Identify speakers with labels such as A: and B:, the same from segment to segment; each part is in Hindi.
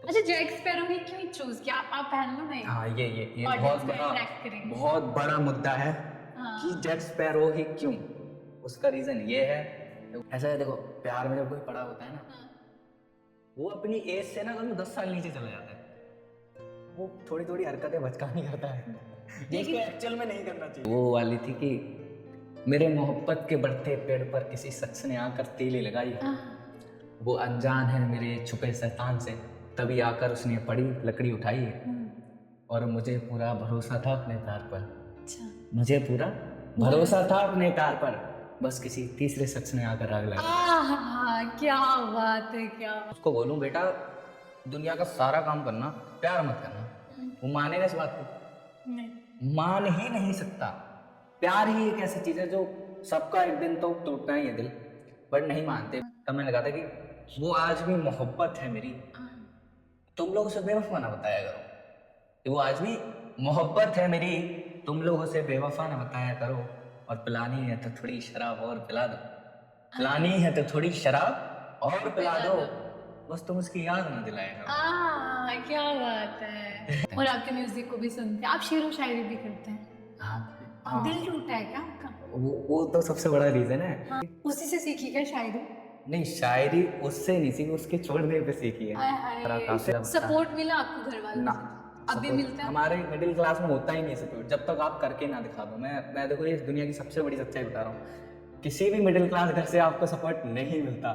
A: अच्छा, जैक स्पैरो ने क्यों चूज किया? आप पहन लो नहीं।
B: हाँ, ये
A: ऑडियंस को अट्रैक्ट करेंगे।
B: बहुत बड़ा मुद्दा है
A: हाँ।
B: कि जैक स्पैरो ही क्यों। उसका रीजन ये है, ऐसा है देखो, प्यार में जब कोई बड़ा होता है ना,
A: हाँ।
B: वो अपनी एज से ना कभी 10 साल नीचे चला जाता है। वो थोड़ी थोड़ी हरकतें बचकानी करता है जो उसको एक्चुअल में नहीं करना चाहिए। वो वाली थी कि मेरे मोहब्बत के बढ़ते पेड़ पर किसी शख्स ने आकर तीली लगाई, वो अनजान है मेरे छुपे शैतान से, तभी आकर उसने पड़ी लकड़ी उठाई है, और मुझे पूरा भरोसा था अपने प्यार पर।
A: अच्छा।
B: मुझे पूरा भरोसा था अपने प्यार पर, बस किसी तीसरे शख्स ने आकर आग लगाई।
A: क्या बात है, क्या
B: उसको बोलूं बेटा, दुनिया का सारा काम करना, प्यार मत करना। वो मानेगा इस बात को?
A: नहीं।
B: मान ही नहीं सकता। प्यार ही एक ऐसी चीज है जो सबका एक दिन तो टूटना ही है दिल, बट नहीं मानते। तब मैंने कहा था कि वो आज भी मोहब्बत है मेरी, तुम लोग उसे बेवफा ना बताया करो। कि वो आज भी मोहब्बत है मेरी, तुम लोग उसे बेवफा ना बताया करो। और पिलानी है तो थोड़ी शराब और पिला दो, पिलानी है तो थोड़ी शराब और पिला दो, बस तुम उसकी याद ना दिलाया करो।
A: क्या बात है। और आपके म्यूजिक को भी सुनते हैं, आप शेर व शायरी भी करते हैं।
B: हाँ,
A: दिल टूटा है क्या आपका?
B: वो तो सबसे बड़ा रीजन है।
A: हाँ, उसी से सीखी क्या शायरी?
B: नहीं, शायरी उससे नहीं सीखी, उसके छोड़ने पे सीखी है।
A: सपोर्ट मिला आपको घर वालों
B: ना,
A: से? अभी
B: support
A: मिलता है?
B: हमारे मिडिल क्लास में होता ही नहीं सपोर्ट, जब तक आप करके ना दिखा दो। मैं देखो, ये दुनिया की सबसे बड़ी सच्चाई बता रहा हूँ, किसी भी मिडिल क्लास घर से आपको सपोर्ट नहीं मिलता।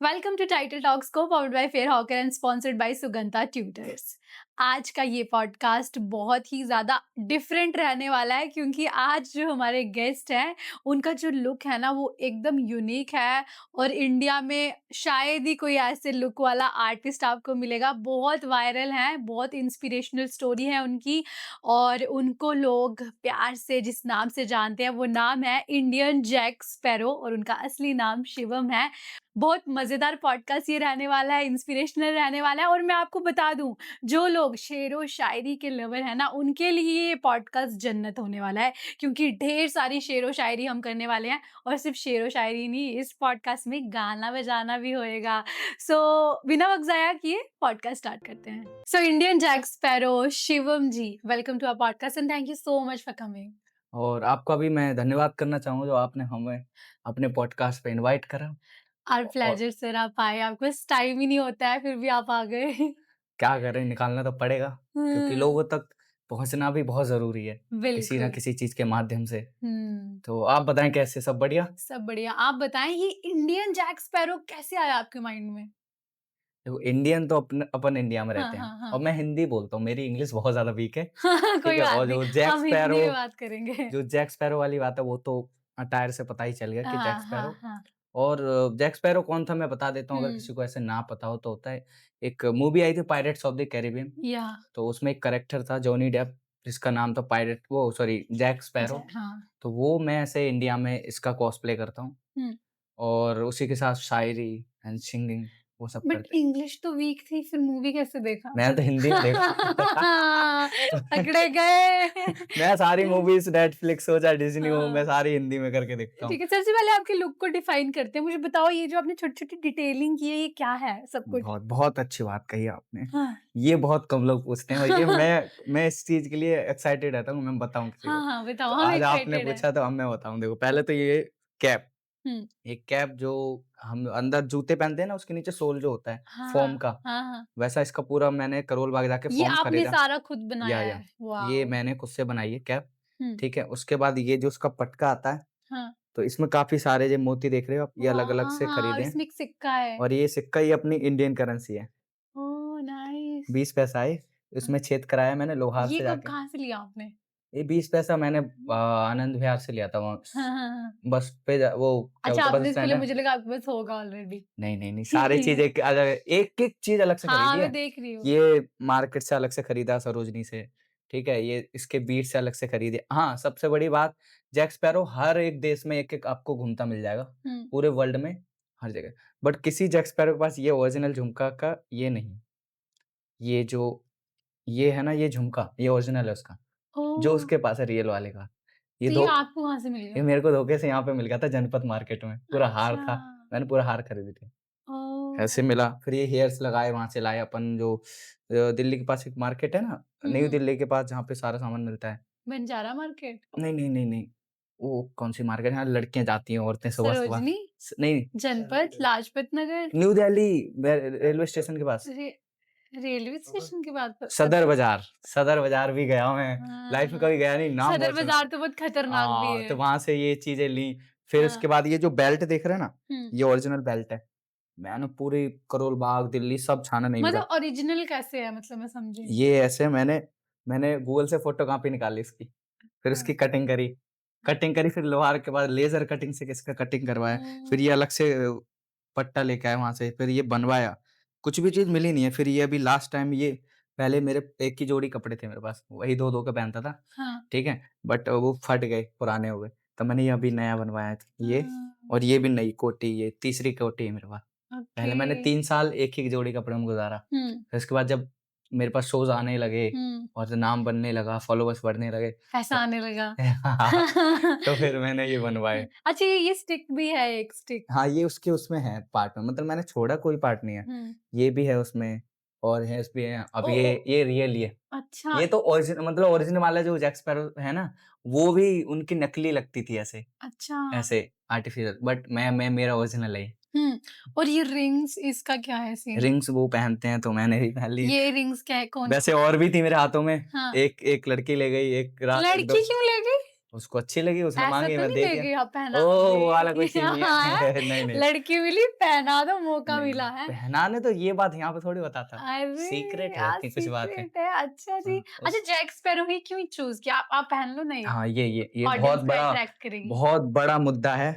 A: वेलकम टू टाइटल टॉक्स को powered by fair hawker and sponsored by Sugandha tutors. आज का ये पॉडकास्ट बहुत ही ज़्यादा डिफरेंट रहने वाला है, क्योंकि आज जो हमारे गेस्ट हैं उनका जो लुक है ना वो एकदम यूनिक है, और इंडिया में शायद ही कोई ऐसे लुक वाला आर्टिस्ट आपको मिलेगा। बहुत वायरल हैं, बहुत इंस्पिरेशनल स्टोरी है उनकी, और उनको लोग प्यार से जिस नाम से जानते हैं वो नाम है इंडियन जैक स्पैरो, और उनका असली नाम शिवम है। बहुत मज़ेदार पॉडकास्ट ये रहने वाला है, इंस्पिरेशनल रहने वाला है। और मैं आपको बता दूं, जो लोग शेर व शायरी के लवर है ना उनके लिए ये पॉडकास्ट जन्नत होने वाला है, क्योंकि ढेर सारी शेर व शायरी हम करने वाले हैं। और सिर्फ शेर व शायरी नहीं, इस पॉडकास्ट में गाना बजाना भी होएगा। सो बिना वक्त ज़ाया किए पॉडकास्ट स्टार्ट करते हैं। So Indian Jack Sparrow Shivam ji, welcome to our podcast and thank you so much for coming.
B: और आपका भी मैं धन्यवाद करना चाहूँगा जो आपने हमें अपने पॉडकास्ट पे इनवाइट करा।
A: आवर
B: और
A: प्लेजर सर, आप आए, आपके पास टाइम ही नहीं होता है, फिर भी आप आ गए।
B: क्या करें, निकालना तो पड़ेगा, क्योंकि लोगों तक पहुँचना भी बहुत ज़रूरी है, किसी ना
A: बिल्कुल।
B: किसी चीज़ के माध्यम से। तो आप बताएँ कैसे, सब बढ़िया?
A: सब बढ़िया। आप बताएं, ये इंडियन जैक स्पैरो कैसे आया आपके माइंड में?
B: देखो, इंडियन तो अपन इंडिया में
A: हाँ,
B: रहते हैं,
A: हाँ, हाँ।
B: और मैं हिंदी बोलता हूँ, मेरी इंग्लिश बहुत ज़्यादा वीक है। ठीक
A: कोई
B: है,
A: बात
B: और
A: नहीं, हम हिंदी में बात करेंगे।
B: जो जैक स्पैरो वाली बात है वो तो अटायर से पता ही चल गया कि जैक
A: हाँ, हाँ,
B: स्पैरो।
A: हाँ।
B: और जैक स्पैरो कौन था मैं बता देता हूँ, अगर किसी को ऐसे ना पता हो तो। होता है, एक मूवी आई थी पायरेट्स ऑफ द कैरिबियन,
A: या
B: तो उसमें एक कैरेक्टर था जॉनी डेप, जिसका नाम था जैक स्पैरो।
A: हाँ।
B: तो वो मैं ऐसे इंडिया में इसका कॉस्प्ले करता हूँ,
A: हुँ।
B: और उसी के साथ शायरी एंड सिंगिंग वो सब
A: बट
B: करते हैं।
A: इंग्लिश तो वीक थी, फिर मूवी कैसे देखा?
B: मैं तो हिंदी में देखा।
A: पकड़े गए।
B: मैं सारी मूवीज नेटफ्लिक्स हो चाहे डिज्नी हो, मैं
A: हाँ।
B: सारी हिंदी में करके देखता हूँ।
A: ठीक है, सबसे पहले आपके लुक को डिफाइन करते हैं। मुझे बताओ, ये जो आपने छोटी-छोटी डिटेलिंग की है, ये क्या है सब कुछ?
B: बहुत बहुत अच्छी बात कही आपने।
A: हाँ।
B: ये बहुत कम लोग पूछते हैं, और ये मैं इस चीज के लिए एक्साइटेड रहता हूँ, मैं बताऊं किसी
A: हाँ,
B: को।
A: हाँ, बताओ,
B: तो
A: हम
B: आज आपने
A: एक्साइटेड हैं।
B: पूछा तो अब मैं बताऊं। देखो, पहले तो ये कैप,
A: हुँ।
B: एक कैप जो हम अंदर जूते पहनते हैं ना, उसके नीचे सोल जो होता है
A: हाँ,
B: फोम
A: हाँ।
B: का,
A: हाँ, हाँ।
B: वैसा इसका पूरा मैंने करोल बाग जाके
A: ये
B: फोम
A: आपने
B: खरीदा।
A: सारा खुद बनाया
B: या
A: है?
B: ये
A: वॉव!
B: मैंने खुद से बनाई है कैप।
A: हुँ।
B: ठीक है, उसके बाद ये जो उसका पटका आता है,
A: हाँ।
B: तो इसमें काफ़ी सारे जो मोती देख रहे हो आप, ये अलग-अलग से
A: हाँ, और
B: खरीदे हैं,
A: इसमें एक सिक्का है।
B: और ये सिक्का ही अपनी इंडियन करेंसी है।
A: ओह! नाइस।
B: 20 पैसा है, इसमें छेद कराया मैंने लोहार
A: ये
B: से
A: कब
B: जाके।
A: कहाँ से लिया आपने?
B: ये 20 पैसा मैंने आनंद विहार से लिया था, वहाँ
A: हाँ, हाँ, हाँ।
B: बस पे वो क्या
A: अच्छा,
B: बोलते हैं, बस
A: आपने इसको
B: स्टैंड
A: लिया,
B: है।
A: मुझे लगा आपके पास होगा ऑलरेडी।
B: नहीं, नहीं, नहीं, सारी चीज़ एक अलग, एक-एक चीज़ अलग से
A: हाँ,
B: खरीदी
A: मैं
B: है।
A: देख रही हूँ।
B: ये मार्केट से अलग से खरीदा, सरोजनी से, ठीक है? ये इसके बीट से अलग से खरीदे। हाँ, सबसे बड़ी बात, जैक स्पैरो हर एक देश में एक-एक आपको घूमता मिल जाएगा,
A: हुँ।
B: पूरे वर्ल्ड में, हर जगह। बट किसी जैक स्पैरो के पास ये ओरिजिनल झुमका का ये नहीं, ये जो ये है ना, ये झुमका, ये ओरिजिनल है उसका, जो
A: ओह!
B: उसके पास है रियल वाले का। ये
A: तो ये
B: दो
A: आपको कहाँ से मिल
B: ये
A: गया?
B: मेरे को धोखे से यहाँ पे मिल गया था जनपथ मार्केट में, पूरा हार
A: अच्छा।
B: था, मैंने पूरा हार खरीदी थी। ऐसे मिला, फिर ये हेयर्स लगाए, वहाँ से लाए अपन जो दिल्ली के पास एक मार्केट है ना, न्यू दिल्ली के पास जहाँ पे सारा सामान मिलता है।
A: बंजारा मार्केट,
B: नहीं, नहीं, नहीं, नहीं, वो कौन-सी मार्केट है, जहाँ लड़कियाँ जाती हैं, औरतें सुबह-सुबह।
A: सरोजनी,
B: नहीं,
A: जनपथ, Lajpat Nagar,
B: new Delhi railway station के पास।
A: रे रेलवे स्टेशन की बात कर
B: सदर बाज़ार भी गया हूँ मैं, लाइफ़ में
A: हाँ,
B: कभी गया नहीं, नाम
A: सदर
B: बहुत सुना।
A: बाज़ार तो बहुत खतरनाक भी
B: हाँ,
A: है।
B: तो वहाँ से ये चीज़ें ली, फिर उसके
A: हाँ,
B: बाद ये जो बेल्ट देख रहे हैं ना,
A: हुँ।
B: ये ओरिजिनल बेल्ट है। मैंने पूरी करोल बाग, दिल्ली सब छाना, नहीं मिला।
A: मतलब ओरिजिनल कैसे है, मतलब मैं समझी नहीं?
B: ये ऐसे मैंने मैंने गूगल से फ़ोटोकॉपी निकाली इसकी, फिर
A: हाँ।
B: उसकी कटिंग करी, फिर लोहार के बाद लेज़र कटिंग से इसका कटिंग करवाया, फिर ये
A: हुँ।
B: अलग से पट्टा लेके आए वहाँ से, फिर ये बनवाया। कुछ भी चीज़ मिली नहीं है, फिर ये अभी लास्ट टाइम ये पहले मेरे एक ही जोड़ी कपड़े थे मेरे पास, वही धो-धो के पहनता था,
A: हाँ,
B: ठीक है? बट वो फट गए, पुराने हो गए, तो मैंने ये अभी नया बनवाया था ये,
A: हाँ,
B: और ये भी नई कोटी, ये तीसरी कोटी है मेरे पास।
A: ओके।
B: पहले मैंने 3 साल एक ही जोड़ी कपड़े में गुज़ारा,
A: हुँ,
B: फिर उसके बाद जब मेरे पास शोज़ आने लगे
A: हुँ,
B: और नाम बनने लगा, फॉलोवर्स बढ़ने लगे,
A: पैसा
B: तो
A: आने लगा।
B: तो फिर मैंने ये बनवाए।
A: अच्छा, ये स्टिक भी है, एक स्टिक।
B: हाँ, ये उसके उसमें है पार्ट में, मतलब मैंने छोड़ा कोई पार्ट नहीं है।
A: हुँ।
B: ये भी है उसमें और हेयर्स भी हैं। अब
A: ओ
B: ये रियल ही है।
A: अच्छा,
B: ये तो ओरिजिनल वाला जो जैक स्पैरो है ना, वो भी उनकी नकली लगती थी ऐसे,
A: अच्छा।
B: ऐसे आर्टिफ़िशियल, बट मैं मेरा ओरिजिनल है ये।
A: हुँ, और ये रिंग्स, इसका क्या है सीन?
B: रिंग्स वो पहनते हैं तो मैंने भी पहन ली।
A: ये रिंग्स क्या है, कौन-सी?
B: वैसे और भी थी मेरे हाथों में,
A: हाँ,
B: एक लड़की ले गई, एक दो
A: लड़की क्यों ले गई?
B: उसको अच्छी लगी, उसने
A: ऐसा
B: माँगी,
A: तो
B: मैं
A: नहीं
B: दे दिया।
A: देगी आप पहना
B: ओह! वो वाला कोई
A: दोगे?
B: सीन नहीं
A: हाँ,
B: है। नहीं, नहीं।
A: लड़की मिली, पहना दो, मौका
B: नहीं,
A: मिला है।
B: पहनाने तो ये बात यहाँ पे थोड़ी बताता।
A: अरे!
B: सीक्रेट है
A: यार
B: कि कुछ बातें।
A: सीक्रेट है, अच्छा जी।
B: हाँ,
A: अच्छा,
B: उस
A: जैक स्पैरो ही क्यों चूज़ किया? आप पहन लो ना ये,
B: हाँ, ये
A: ऑडियंस को अट्रैक्ट करेगी।
B: बहुत बड़ा मुद्दा है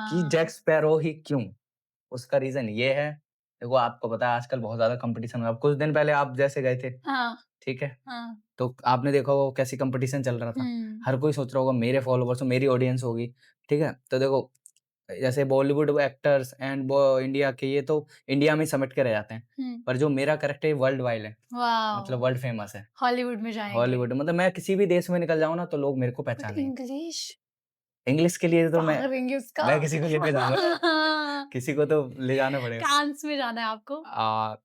B: कि जैक
A: हाँ,
B: स्पैरो ही क्यों? उसका रीज़न ये है, देखो आपको पता है आजकल बहुत ज़्यादा कॉम्पिटिशन है। अब कुछ दिन पहले आप जैसे गए थे,
A: हाँ,
B: ठीक है?
A: हाँ।
B: तो आपने देखा होगा कैसी कॉम्पिटिशन चल रहा था।
A: हुँ,
B: हर कोई सोच रहा होगा मेरे फॉलोवर्स हो, मेरी ऑडियंस होगी, ठीक है? तो देखो जैसे बॉलीवुड एक्टर्स एंड वो इंडिया के ये तो इंडिया में ही सिमट के रह जाते हैं।
A: हुँ।
B: पर जो मेरा कैरेक्टर है वर्ल्ड वाइड है, मतलब
A: वॉव!
B: वर्ल्ड फेमस है।
A: हॉलीवुड में जाएँगे।
B: हॉलीवुड मतलब मैं किसी भी देश में निकल जाऊँ ना तो लोग मेरे को
A: बट
B: पहचानेंगे।
A: इंग्लिश
B: इंग्लिश के लिए तो
A: कहाँ करेंगे उसका?
B: मैं किसी को लेके जाऊँगा ना, किसी को तो ले जाना पड़ेगा।
A: कान्स में जाना है आपको?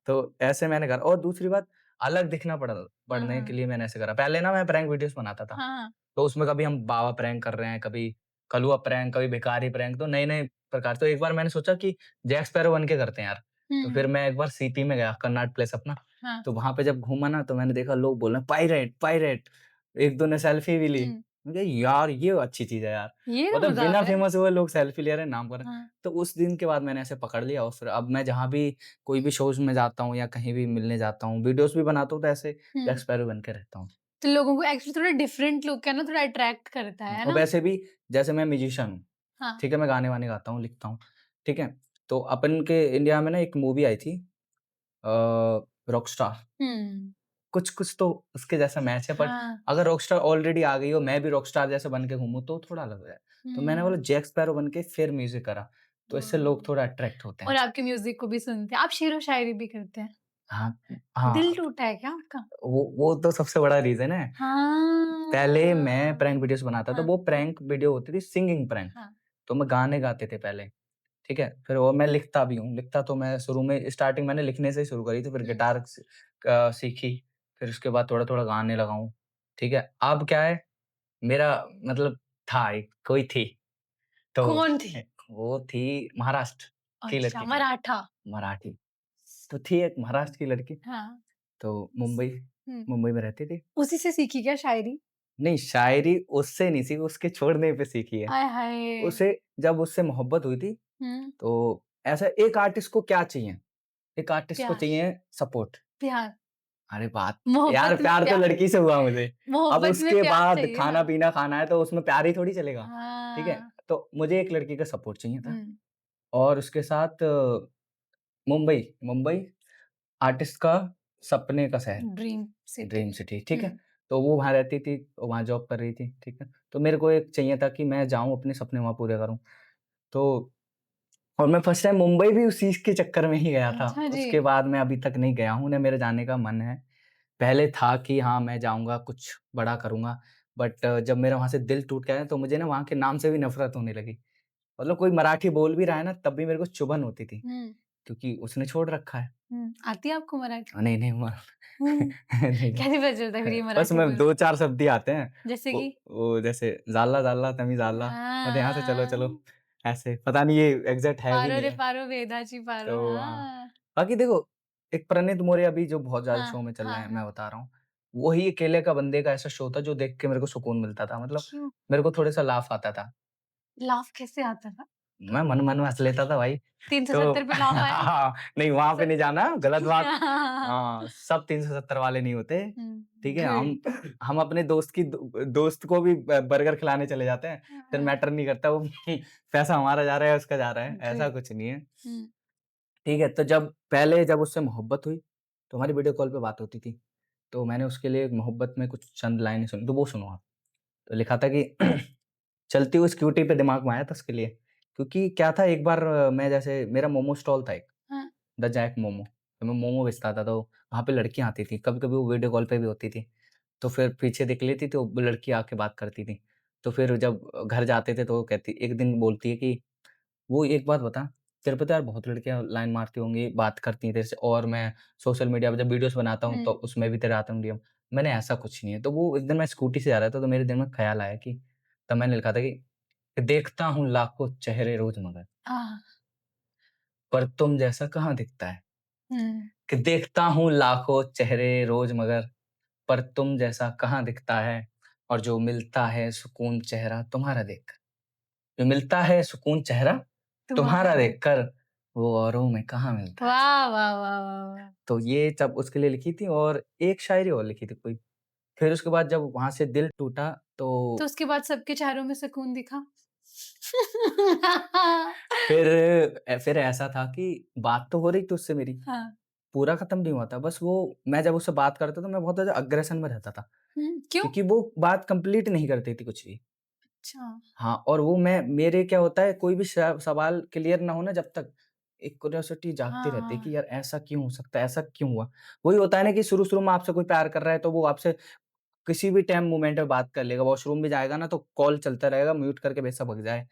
B: तो ऐसे मैंने करा और दूसरी बात अलग दिखना पड़ने के
A: हाँ,
B: लिए मैंने ऐसे करा। पहले ना मैं प्रैंक वीडियोज़ बनाता था।
A: हाँ।
B: तो उसमें कभी हम बाबा प्रैंक कर रहे हैं, कभी कलुआ प्रैंक, कभी भिखारी प्रैंक, तो नए-नए प्रकार। तो एक बार मैंने सोचा कि जैक स्पैरो बन के करते हैं यार।
A: हुँ,
B: तो फिर
A: हुँ।
B: मैं एक बार सीपी में गया, कन्नाट प्लेस अपना।
A: हाँ।
B: तो वहाँ पे जब घूमा ना तो मैंने देखा लोग बोल रहे हैं पायरेट, पायरेट। एक दो ने सेल्फी भी ली।
A: हुँ,
B: मैं कहा यार ये अच्छी चीज़ है यार।
A: ये तो
B: मतलब
A: मज़ा
B: बिना
A: आता है।
B: फेमस हुए लोग सेल्फी ले रहे हैं नाम कर रहे हैं।
A: हाँ।
B: तो उस दिन के बाद मैंने ऐसे पकड़ लिया और फिर अब मैं जहाँ भी कोई भी शोज़ में जाता हूँ या कहीं भी मिलने जाता हूँ, वीडियोज़ भी बनाता हूँ तो ऐसे जैक
A: हुँ।
B: स्पैरो बन के रहता हूँ।
A: तो लोगों को एक्चुअली थोड़ा डिफरेंट लुक है ना, थोड़ा अट्रैक्ट करता है
B: और
A: ना?
B: वैसे भी जैसे मैं म्यूजिशियन हूँ,
A: हाँ।
B: ठीक है? मैं गाने-वाने गाता हूँ, लिखता हूँ, ठीक है? तो अपन के इंडिया में ना एक मूवी आई थी अ, रॉकस्टार।
A: हुँ।
B: कुछ-कुछ तो उसके जैसा मैच है बट
A: हाँ।
B: अगर रॉकस्टार ऑलरेडी आ गई हो, मैं भी रॉकस्टार जैसे बन के घूमूँ तो थोड़ा अलग है। तो मैंने बोला
A: हुँ।
B: जैक स्पैरो बन के फिर म्यूज़िक करा, तो इससे लोग
A: हाँ।
B: थोड़ा अट्रैक्ट होते
A: और
B: हैं।
A: आपके म्यूज़िक को भी सुनते हैं। आप शेरो-शायरी भी करते हैं।
B: हाँ,
A: दिल
B: हाँ,
A: टूटा है क्या आपका?
B: वो तो सबसे बड़ा रीज़न है। पहले मैं
A: हाँ।
B: प्रैंक वीडियोज़ बनाता था,
A: हाँ,
B: वो प्रैंक वीडियो होती थी सिंगिंग प्रैंक,
A: हाँ।
B: तो मैं गाने गाते थे पहले। ठीक है? फिर वो मैं लिखता भी हूँ, लिखता तो मैं शुरू में स्टार्टिंग मैंने लिखने से ही शुरू करी थी, फिर
A: हुँ।
B: गिटार सीखी, फिर उसके बाद थोड़ा-थोड़ा गाने लगा हूँ, ठीक है? अब क्या है, मेरा मतलब था एक कोई थी, तो
A: कौन थी?
B: वो थी महाराष्ट्र की
A: अच्छा,
B: लड़की थी,
A: मराठा।
B: मराठी। तो थी एक महाराष्ट्र की लड़की,
A: हाँ।
B: तो मुंबई
A: हुँ।
B: मुंबई में रहती थी।
A: उसी से सीखी क्या शायरी?
B: नहीं, शायरी उससे नहीं सीखी, उसके छोड़ने पे सीखी है।
A: आय हाय!
B: उसे जब उससे मोहब्बत हुई थी,
A: हुँ।
B: तो ऐसा एक आर्टिस्ट को क्या चाहिए? एक आर्टिस्ट को
A: प्यार,
B: चाहिए सपोर्ट।
A: प्यार,
B: अरे बात यार
A: मोहब्बत में
B: प्यार तो
A: प्यार,
B: लड़की से हुआ मुझे। अब
A: मोहब्बत में
B: उसके
A: प्यार
B: बाद
A: चाहिए ना।
B: खाना-पीना खाना है तो उसमें प्यार ही थोड़ी चलेगा, ठीक है?
A: हाँ।
B: तो मुझे एक लड़की का सपोर्ट चाहिए था
A: हुँ।
B: और उसके साथ मुंबई आर्टिस्ट का सपने का शहर,
A: ड्रीम सिटी।
B: ड्रीम सिटी, ठीक है?
A: हुँ।
B: तो वो वहाँ रहती थी, वहाँ जॉब कर रही थी, ठीक है? तो मेरे को एक चाहिए था कि मैं जाऊँ अपने सपने वहाँ पूरे करूँ। तो और मैं फर्स्ट टाइम मुंबई भी उसी के चक्कर में ही गया था।
A: अच्छा जी।
B: उसके बाद मैं अभी तक नहीं गया हूँ, ना मेरे जाने का मन है। पहले था कि हाँ, मैं जाऊँगा, कुछ बड़ा करूँगा, बट जब मेरा वहाँ से दिल टूट गया ना, तो मुझे ना वहाँ के नाम से भी नफ़रत होने लगी। मतलब कोई मराठी बोल भी रहा है ना, तब भी मेरे को चुभन होती थी।
A: हुँ।
B: क्योंकि उसने छोड़ रखा है।
A: आती है आपको मराठी?
B: नहीं, नहीं
A: हुँ,
B: नहीं, नहीं।
A: कैसे पता चलता है फिर ये
B: बस
A: मराठी
B: मैं
A: बोल
B: 2-4 शब्द ही आते हैं।
A: जैसे कि?
B: वो जैसे "ज़ाल्ला ज़ाल्ला तमी ज़ाल्ला" मतलब यहाँ से चलो, चलो,
A: हाँ,
B: ऐसे। पता नहीं ये एग्ज़ैक्ट है भी
A: पारो
B: नहीं
A: रे
B: है।
A: पारो वेदाची पारो,
B: तो हाँ,
A: हाँ।
B: बाकी देखो एक प्रणीत मोरे अभी जो बहुत ज़्यादा
A: हाँ,
B: शो में चल रहे
A: हाँ,
B: हैं, मैं
A: हाँ।
B: बता रहा हूँ। वही अकेले का बंदे का ऐसा शो था जो देख के मेरे को सुकून मिलता था। मतलब
A: क्यों?
B: मेरे को थोड़ा-सा लाफ़ आता था।
A: लाफ कैसे आता था?
B: मैं मन-मन में हँस लेता था भाई। तो
A: 370 पे लाफ आया?
B: हाँ, नहीं वहाँ पे
A: स
B: नहीं जाना, गलत बात।
A: हाँ, हाँ, हाँ।
B: हाँ, सब 370 वाले नहीं होते, ठीक है?
A: गुड।
B: हम अपने दोस्त को भी बर्गर खिलाने चले जाते हैं, फिर
A: हाँ,
B: मैटर नहीं करता वो पैसा हमारा जा रहा है, उसका जा रहा है, ऐसा
A: गुड।
B: कुछ नहीं है।
A: हुँ,
B: ठीक है, तो जब उससे मोहब्बत हुई, तो हमारी वीडियो कॉल पे बात होती थी। तो मैंने उसके लिए मोहब्बत में कुछ चंद लाइनें सुनी, तो वो सुनो आप। तो लिखा था कि चलती हुई स्कूटी पे दिमाग में आया था उसके लिए। क्योंकि क्या था एक बार मैं जैसे मेरा मोमो स्टॉल था एक,
A: हाँ,
B: द जैक मोमो। तो मैं मोमो बेचता था तो वहाँ पे लड़कियाँ आती थी, कभी-कभी वो वीडियो कॉल पे भी होती थी। तो फिर पीछे देख लेती तो वो लड़की आके बात करती थी। तो फिर जब घर जाते थे तो वो कहती एक दिन बोलती है कि वो एक बात बता, तेरे पे तो यार बहुत लड़कियाँ लाइन मारती होंगी, बात करती हैं तेरे से और मैं सोशल मीडिया पे जब वीडियोज़ बनाता हूँ तो
A: हुँ,
B: उसमें भी तेरे आते हैं डीएम। मैंने ऐसा कुछ नहीं है। तो वो एक दिन मैं स्कूटी से जा रहा था तो मेरे दिल में ख़्याल आया कि तब मैंने लिखा था कि देखता हूँ लाखों चेहरे रोज़मर्रा,
A: आह!
B: पर तुम जैसा कहाँ दिखता है।
A: हुँ,
B: कि देखता हूँ लाखों चेहरे रोज़ मगर, पर तुम जैसा कहाँ दिखता है और जो मिलता है सुकून चेहरा तुम्हारा देखकर। जो मिलता है सुकून चेहरा तुम्हारा
A: तुम्हारा
B: देखकर, वो औरों में कहाँ मिलता है।
A: वाह, वाह, वाह, वाह, वाह!
B: तो ये सब उसके लिए लिखी थी और एक शायरी और लिखी थी कोई। फिर उसके बाद जब वहाँ से दिल टूटा
A: तो
B: तो
A: उसके बाद सबके चेहरों में सुकून दिखा?
B: फिर ऐसा था कि बात तो हो रही थी उससे मेरी,
A: हाँ,
B: पूरा खत्म नहीं हुआ था। बस वो मैं जब उससे बात करता था मैं बहुत ज़्यादा अग्रेशन में रहता था,
A: क्यों?
B: क्योंकि वो बात कंप्लीट नहीं करती थी कुछ भी।
A: अच्छा,
B: हाँ, और वो मेरे क्या होता है कोई भी सवाल क्लियर ना हो ना जब तक, एक क्यूरियोसिटी जागती
A: हाँ,
B: रहती है
A: हाँ,
B: कि यार ऐसा क्यों हो सकता है, ऐसा क्यों हुआ? वही होता है ना कि शुरू-शुरू में आपसे कोई प्यार कर रहा है तो वो आपसे किसी भी टाइम मोमेंट में बात कर लेगा, वॉशरूम भी जाएगा ना तो कॉल चलता रहेगा, म्यूट करके बेशक भग जाए।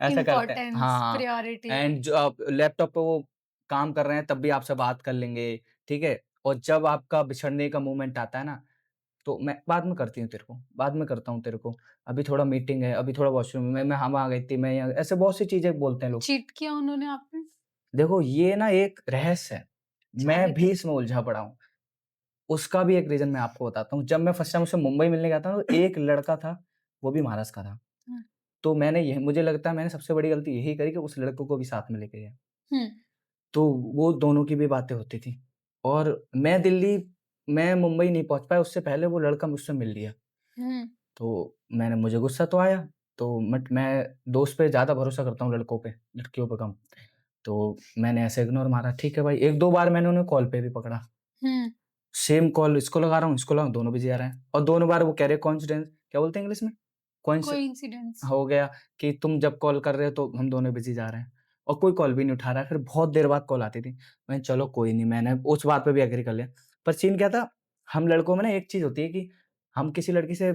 B: ऐसा करते हैं। हाँ,
A: इम्पोर्टेंस,
B: हाँ।
A: प्रायोरिटी।
B: एंड जो आप लैपटॉप पे वो काम कर रहे हैं तब भी आपसे बात कर लेंगे, ठीक है? और जब आपका बिछड़ने का मोमेंट आता है ना, तो मैं बाद में करती हूँ तेरे को, बाद में करता हूँ तेरे को, अभी थोड़ा मीटिंग है, अभी थोड़ा वॉशरूम में मैं हम आ गई थी, मैं यहाँ ऐसे बहुत सी चीज़ें बोलते हैं लोग।
A: चीट किया उन्होंने आप पे?
B: देखो ये ना एक रहस्य है, मैं भी
A: चैरिटी।
B: इसमें उलझा पड़ा हूँ। उसका भी एक रीज़न मैं आपको बताता हूँ। जब मैं फर्स्ट टाइम उससे मुंबई मिलने गया था ना, तो एक लड़का था, वो भी महाराष्ट्र का था।
A: हुँ,
B: तो मैंने यही मुझे लगता है मैंने सबसे बड़ी गलती यही करी कि उस लड़के को भी साथ में लेके गया।
A: हुँ,
B: तो वो दोनों की भी बातें होती थी और मैं मुंबई नहीं पहुँच पाया, उससे पहले वो लड़का मुझसे मिल लिया।
A: हुँ,
B: मुझे गुस्सा तो आया, तो मैं दोस्त पे ज़्यादा भरोसा करता हूँ लड़कों पे, लड़कियों पे कम। तो मैंने ऐसे इग्नोर मारा, ठीक है भाई, 1-2 बार मैंने उन्हें कॉल पे भी पकड़ा।
A: हुँ,
B: सेम कॉल इसको लगा रहा हूँ, इसको लगा दोनों बिज़ी आ रहे हैं और दोनों बार वो कह रहे हैं कोइंसिडेंस क्या बोलते हैं इंग्लिश में? Coins
A: coincidence.
B: हो गया कि तुम जब कॉल कर रहे हो तो हम दोनों बिज़ी जा रहे हैं और कोई कॉल भी नहीं उठा रहा है। फिर बहुत देर बाद कॉल आती थी। मैंने चलो कोई नहीं, मैंने उस बात पे भी एग्री कर लिया। पर सीन क्या था, हम लड़कों में ना एक चीज़ होती है कि हम किसी लड़की से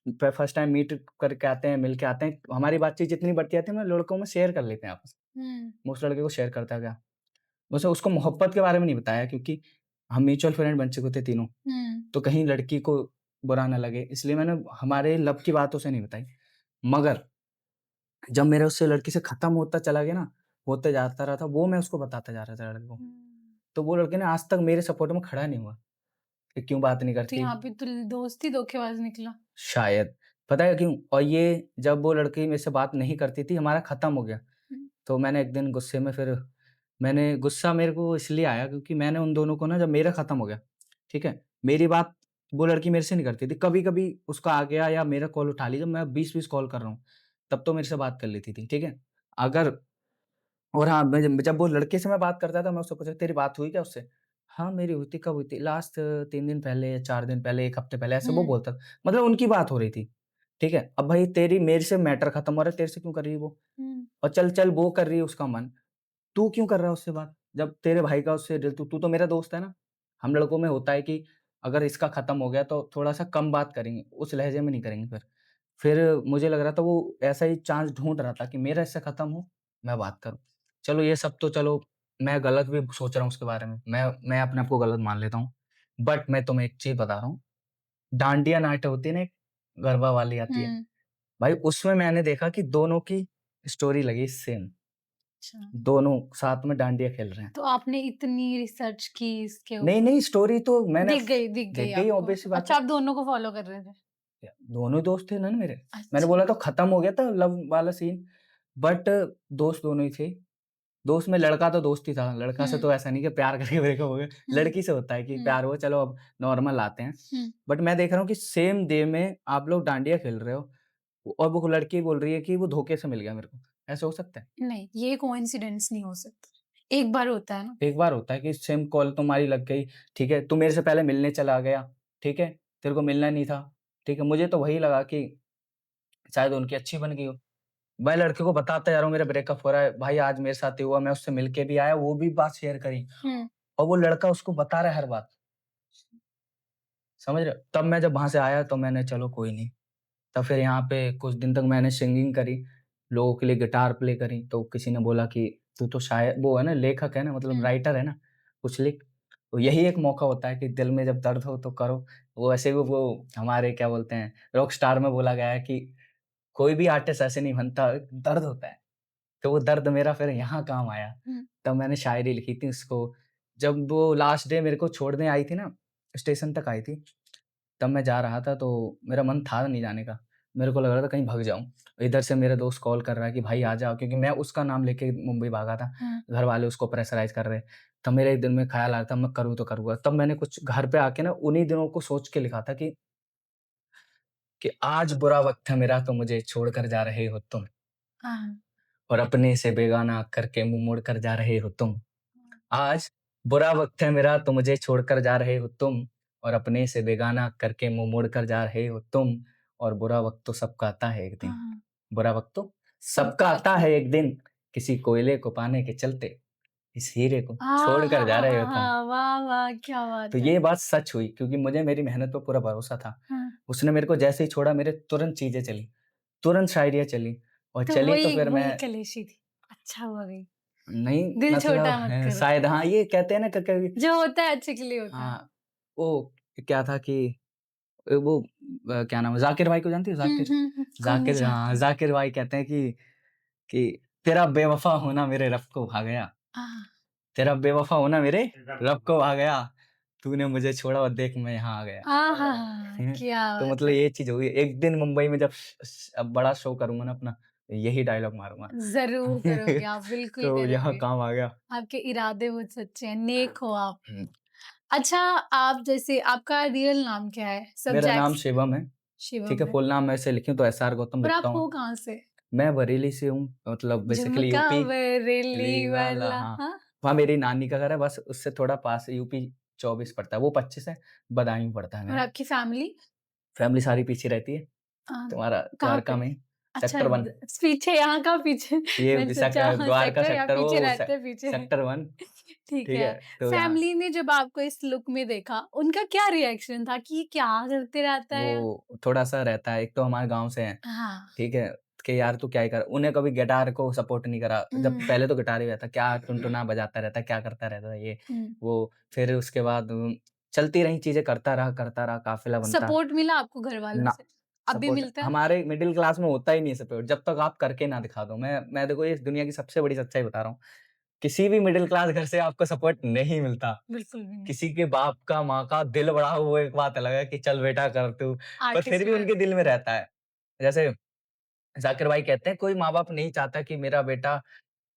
B: फर्स्ट टाइम मीट करके आते हैं, मिल के आते हैं, हमारी बातचीत जितनी बढ़ती जाती है, हम लड़कों में शेयर कर लेते हैं आपस
A: हुँ,
B: में। उस लड़के को शेयर करता गया। वैसे उसको मोहब्बत के बारे में नहीं बताया क्योंकि हम म्यूचुअल फ्रेंड बन चुके थे तीनों।
A: हुँ,
B: तो कहीं लड़की को बुरा ना लगे इसलिए मैंने हमारे लव की बात उसे नहीं बताई। मगर जब मेरा उससे लड़की से खत्म होता चला गया ना, होते जाता रहा था, वो मैं उसको बताता जा रहा था लड़के को।
A: हुँ।
B: तो वो लड़के ने आज तक मेरे सपोर्ट में खड़ा नहीं हुआ कि क्यों बात नहीं
A: तो
B: करती?
A: यहाँ पे तो दोस्त ही धोखेबाज निकला।
B: शायद, पता है क्यों? और ये जब वो लड़की मेरे से बात नहीं करती थी, हमारा खत्म हो गया।
A: हुँ,
B: तो मैंने एक दिन गुस्से में फिर मैंने गुस्सा मेरे को इसलिए आया क्योंकि मैंने उन दोनों को ना जब मेरा खत्म हो गया, ठीक है? मेरी बात वो लड़की मेरे से नहीं करती थी। कभी-कभी उसका आ गया या मेरा कॉल उठा ली, जब मैं 20-20 कॉल कर रहा हूँ, तब तो मेरे से बात कर लेती थी, ठीक है? अगर और हाँ, मैं जब जब वो लड़के से मैं बात करता था, मैं उससे पूछा, "तेरी बात हुई क्या उससे?" "हाँ, मेरी हुई थी।" "कब हुई थी?" "लास्ट 3 दिन पहले, 4 दिन पहले, 1 हफ्ते पहले।" ऐसे वो
A: हुँ,
B: बोलता था। मतलब उनकी बात हो रही थी, ठीक है? अब भाई तेरी मेरे से मैटर खत्म हो रहा है, तेरे से क्यों कर रही है वो?
A: हुँ,
B: और चल वो कर रही है उसका मन, तू क्यों कर रहा है उससे बात? जब तेरे भाई का उससे दिल तू तो मेरा दोस्त है ना। हम लड़कों में होता है कि अगर इसका खत्म हो गया तो थोड़ा-सा कम बात करेंगे, उस लहज़े में नहीं करेंगे फिर। फिर मुझे लग रहा था वो ऐसा ही चांस ढूँढ रहा था कि मेरा इससे खत्म हो, मैं बात करूँ। चलो ये सब तो चलो मैं गलत भी सोच रहा हूँ उसके बारे में, मैं अपने आप को गलत मान लेता हूँ। बट मैं तुम्हें एक चीज़ बता रहा हूँ, डांडिया नाच होती है ना, एक गरबा वाली आती है,
A: हुँ,
B: भाई उसमें मैंने देखा कि दोनों की स्टोरी लगी सेम,
A: अच्छा।
B: दोनों साथ में डांडिया खेल रहे हैं।
A: तो आपने इतनी रिसर्च की इसके
B: नहीं,
A: ऊपर?
B: नहीं स्टोरी तो मैंने
A: दिख गई
B: दिख गई,
A: आपको।
B: ऑब्वियस सी बात
A: अच्छा,
B: है।
A: आप दोनों को फ़ॉलो कर रहे थे।
B: दोनों ही दोस्त थे ना मेरे। मैंने
A: अच्छा।
B: बोला तो खत्म हो गया था लव वाला सीन, बट दोस्त दोनों ही थे। दोस्त में लड़का तो दोस्त ही था, लड़का से
A: हुँ,
B: तो ऐसा नहीं कि प्यार करके ब्रेकअप हो गया।
A: हुँ,
B: लड़की से होता है कि
A: हुँ,
B: प्यार हुआ चलो अब नॉर्मल आते हैं।
A: हुँ।
B: बट मैं देख रहा हूँ कि सेम डे में आप लोग डांडिया खेल रहे हो और वो लड़की बोल रही है कि वो धोखे से मिल गया मेरे को। ऐसा हो सकता है?
A: नहीं, ये कोइंसिडेंस नहीं हो सकता। एक बार होता है ना।
B: एक बार होता है कि सेम कॉल तुम्हारी लग गई, ठीक है? तू मेरे से पहले मिलने चला गया, ठीक है? तेरे को मिलना नहीं था, ठीक है? मुझे तो वही लगा कि शायद उनकी अच्छी बन गई हो। मैं लड़के को बताता जा रहा हूँ मेरा ब्रेकअप हो रहा है, भाई आज मेरे साथ ये हुआ, मैं उससे मिल के भी आया, वो भी बात शेयर करी
A: हुँ,
B: और वो लड़का उसको बता रहा है हर बात, समझ रहे हो? तब मैं जब वहाँ से आया तो मैंने चलो कोई नहीं, तब फिर यहाँ पे कुछ दिन तक मैंने सिंगिंग करी, लोगों के लिए गिटार प्ले करी, तो किसी ने बोला कि तू तो शायर वो है ना, लेखक है ना, मतलब
A: हुँ,
B: राइटर है ना, कुछ लिख। तो यही एक मौका होता है कि दिल में जब दर्द हो तो करो। वो ऐसे वो हमारे क्या बोलते हैं, रॉक स्टार में बोला गया है कि कोई भी आर्टिस्ट ऐसे नहीं बनता, दर्द होता है। तो वो दर्द मेरा फिर यहाँ काम आया।
A: हुँ।
B: तब मैंने शायरी लिखी थी उसको। जब वो लास्ट डे मेरे को छोड़ने आई थी ना, स्टेशन तक आई थी, तब मैं जा रहा था तो मेरा मन था नहीं जाने का। मेरे को लग रहा था कहीं भाग जाऊँ। इधर से मेरा दोस्त कॉल कर रहा है कि भाई आ जाओ, क्योंकि मैं उसका नाम लेके मुंबई भागा था।
A: हुँ,
B: घर वाले उसको प्रेशराइज़ कर रहे। तब मेरे दिल में ख़्याल आया था मैं करूँ तो करूँगा। तब मैंने कुछ घर पे आके ना उन्हीं दिनों को सोच के लिखा था कि आज बुरा वक़्त है मेरा तो मुझे छोड़कर जा रहे हो तुम।
A: हाँ।
B: और अपने से बेगाना करके मुँह मोड़ कर जा रहे हो तुम। आज बुरा वक़्त है मेरा तो मुझे छोड़कर जा रहे हो तुम, और अपने से बेगाना करके मुँह मोड़ कर जा रहे हो तुम, और बुरा वक़्त तो सबका आता है एक दिन।
A: हाँ,
B: बुरा वक़्त तो सबका
A: सबका
B: आता
A: आता है।
B: है एक दिन, किसी कोयले को पाने के चलते, इस हीरे को
A: हाँ,
B: छोड़
A: हाँ,
B: कर जा
A: हाँ,
B: रहे हो
A: हाँ,
B: तुम।
A: हाँ, वाह, वाह! क्या
B: तो
A: बात है।
B: ये बात सच हुई क्योंकि मुझे मेरी मेहनत पे पूरा भरोसा था।
A: हाँ,
B: उसने मेरे को जैसे ही छोड़ा मेरे तुरंत चीज़ें चली, तुरंत शायरियाँ चली और
A: तो
B: चली तो
A: वही
B: फिर
A: वही
B: मैं
A: कलेशी थी। अच्छा हुआ गई।
B: नहीं
A: दिल
B: मतलब
A: छोटा मत करो।
B: शायद हाँ, ये कहते हैं ना क कभी
A: जो होता है अच्छे के लिए होता है।
B: हाँ, वो क्या था कि वो क्या नाम है ज़ाकिर भाई को जानती हो
A: हुँ,
B: ज़ाकिर?
A: हुँ, हुँ। कौन नहीं
B: ज़ाकिर हाँ,
A: जानता।
B: ज़ाकिर भाई कहते हैं कि तेरा बेवफ़ा होना मेरे रब को भा गया,
A: हाँ।
B: तेरा बेवफ़ा होना मेरे रब को भा गया, तूने मुझे छोड़ा और देख मैं यहाँ आ गया।
A: आहाहा!
B: हैं,
A: क्या
B: तो
A: बात
B: मतलब
A: है।
B: ये चीज़ हुई। एक दिन मुंबई में जब अब बड़ा शो करूँगा ना अपना, यही डायलॉग मारूँगा।
A: ज़रूर करोगे आप, बिल्कुल
B: तो यहाँ
A: करोगे।
B: काम आ गया।
A: आपके इरादे बहुत सच्चे हैं, नेक हो आप।
B: हुँ,
A: अच्छा, आप जैसे आपका रियल नाम क्या है? सब
B: मेरा नाम
A: जैक्स
B: शिवम है, ठीक
A: शिवम
B: है?
A: है।
B: फुल नाम मैं ऐसे लिखूँ तो एसआर गौतम
A: और
B: लिखता
A: आप
B: हूँ।
A: हो कहाँ से?
B: मैं बरेली से हूँ, मतलब बेसिकली
A: झुमका
B: यूपी
A: बरेली
B: ली वाला
A: वाला
B: हाँ,
A: हाँ?
B: वहाँ मेरी नानी का घर है, बस उससे थोड़ा पास है, यूपी 24 पड़ता है, वो 25 है, बदायूँ पड़ता है
A: और
B: मेरा।
A: आपकी फैमिली?
B: फैमिली सारी पीछे रहती है,
A: अ,
B: तुम्हारा
A: कहाँ
B: द्वारका
A: पे?
B: में,
A: अच्छा
B: सेक्टर 1
A: पीछे यहाँ का पीछे मैंने
B: ये
A: सोचा हाँ,
B: द्वारका
A: सेक्टर या
B: सेक्टर
A: पीछे
B: वो
A: रहते हैं पीछे।
B: सेक्टर 1
A: ठीक
B: ठीक
A: है।
B: है? तो यहाँ
A: फैमिली ने जब आपको इस लुक में देखा, उनका क्या रिएक्शन था कि ये क्या करते रहता है?
B: वो थोड़ा-सा रहता है, एक तो हमारे गाँव से हैं,
A: हाँ।
B: ठीक है? कि यार तू क्या ही कर उन्हें कभी गिटार को सपोर्ट नहीं करा, जब
A: हुँ,
B: पहले तो गिटार ही रहता, क्या टुनटुना बजाता रहता है, क्या करता रहता है ये,
A: हुँ।
B: वो। फिर उसके बाद चलती रही चीज़ें, करता रहा, काफ़िला बनता।
A: सपोर्ट मिला आपको घरवालों
B: ना,
A: से? अभी
B: सपोर्ट
A: मिलता है?
B: हमारे मिडल क्लास में होता ही नहीं है सपोर्ट, जब तक आप करके ना दिखा दो। मैं देखो ये दुनिया की सबसे बड़ी सच्चाई बता रहा हूँ, किसी भी मिडल क्लास घर से आपको सपोर्ट नहीं मिलता।
A: बिल्कुल भी नहीं।
B: किसी के बाप का, माँ का दिल बड़ा हो वो एक बात अलग है कि चल बेटा कर तू, पर फिर
A: आर्टिस्ट
B: भी
A: में
B: उनके दिल में रहता है। जैसे ज़ाकिर भाई कहते हैं कोई माँ-बाप नहीं चाहता कि मेरा बेटा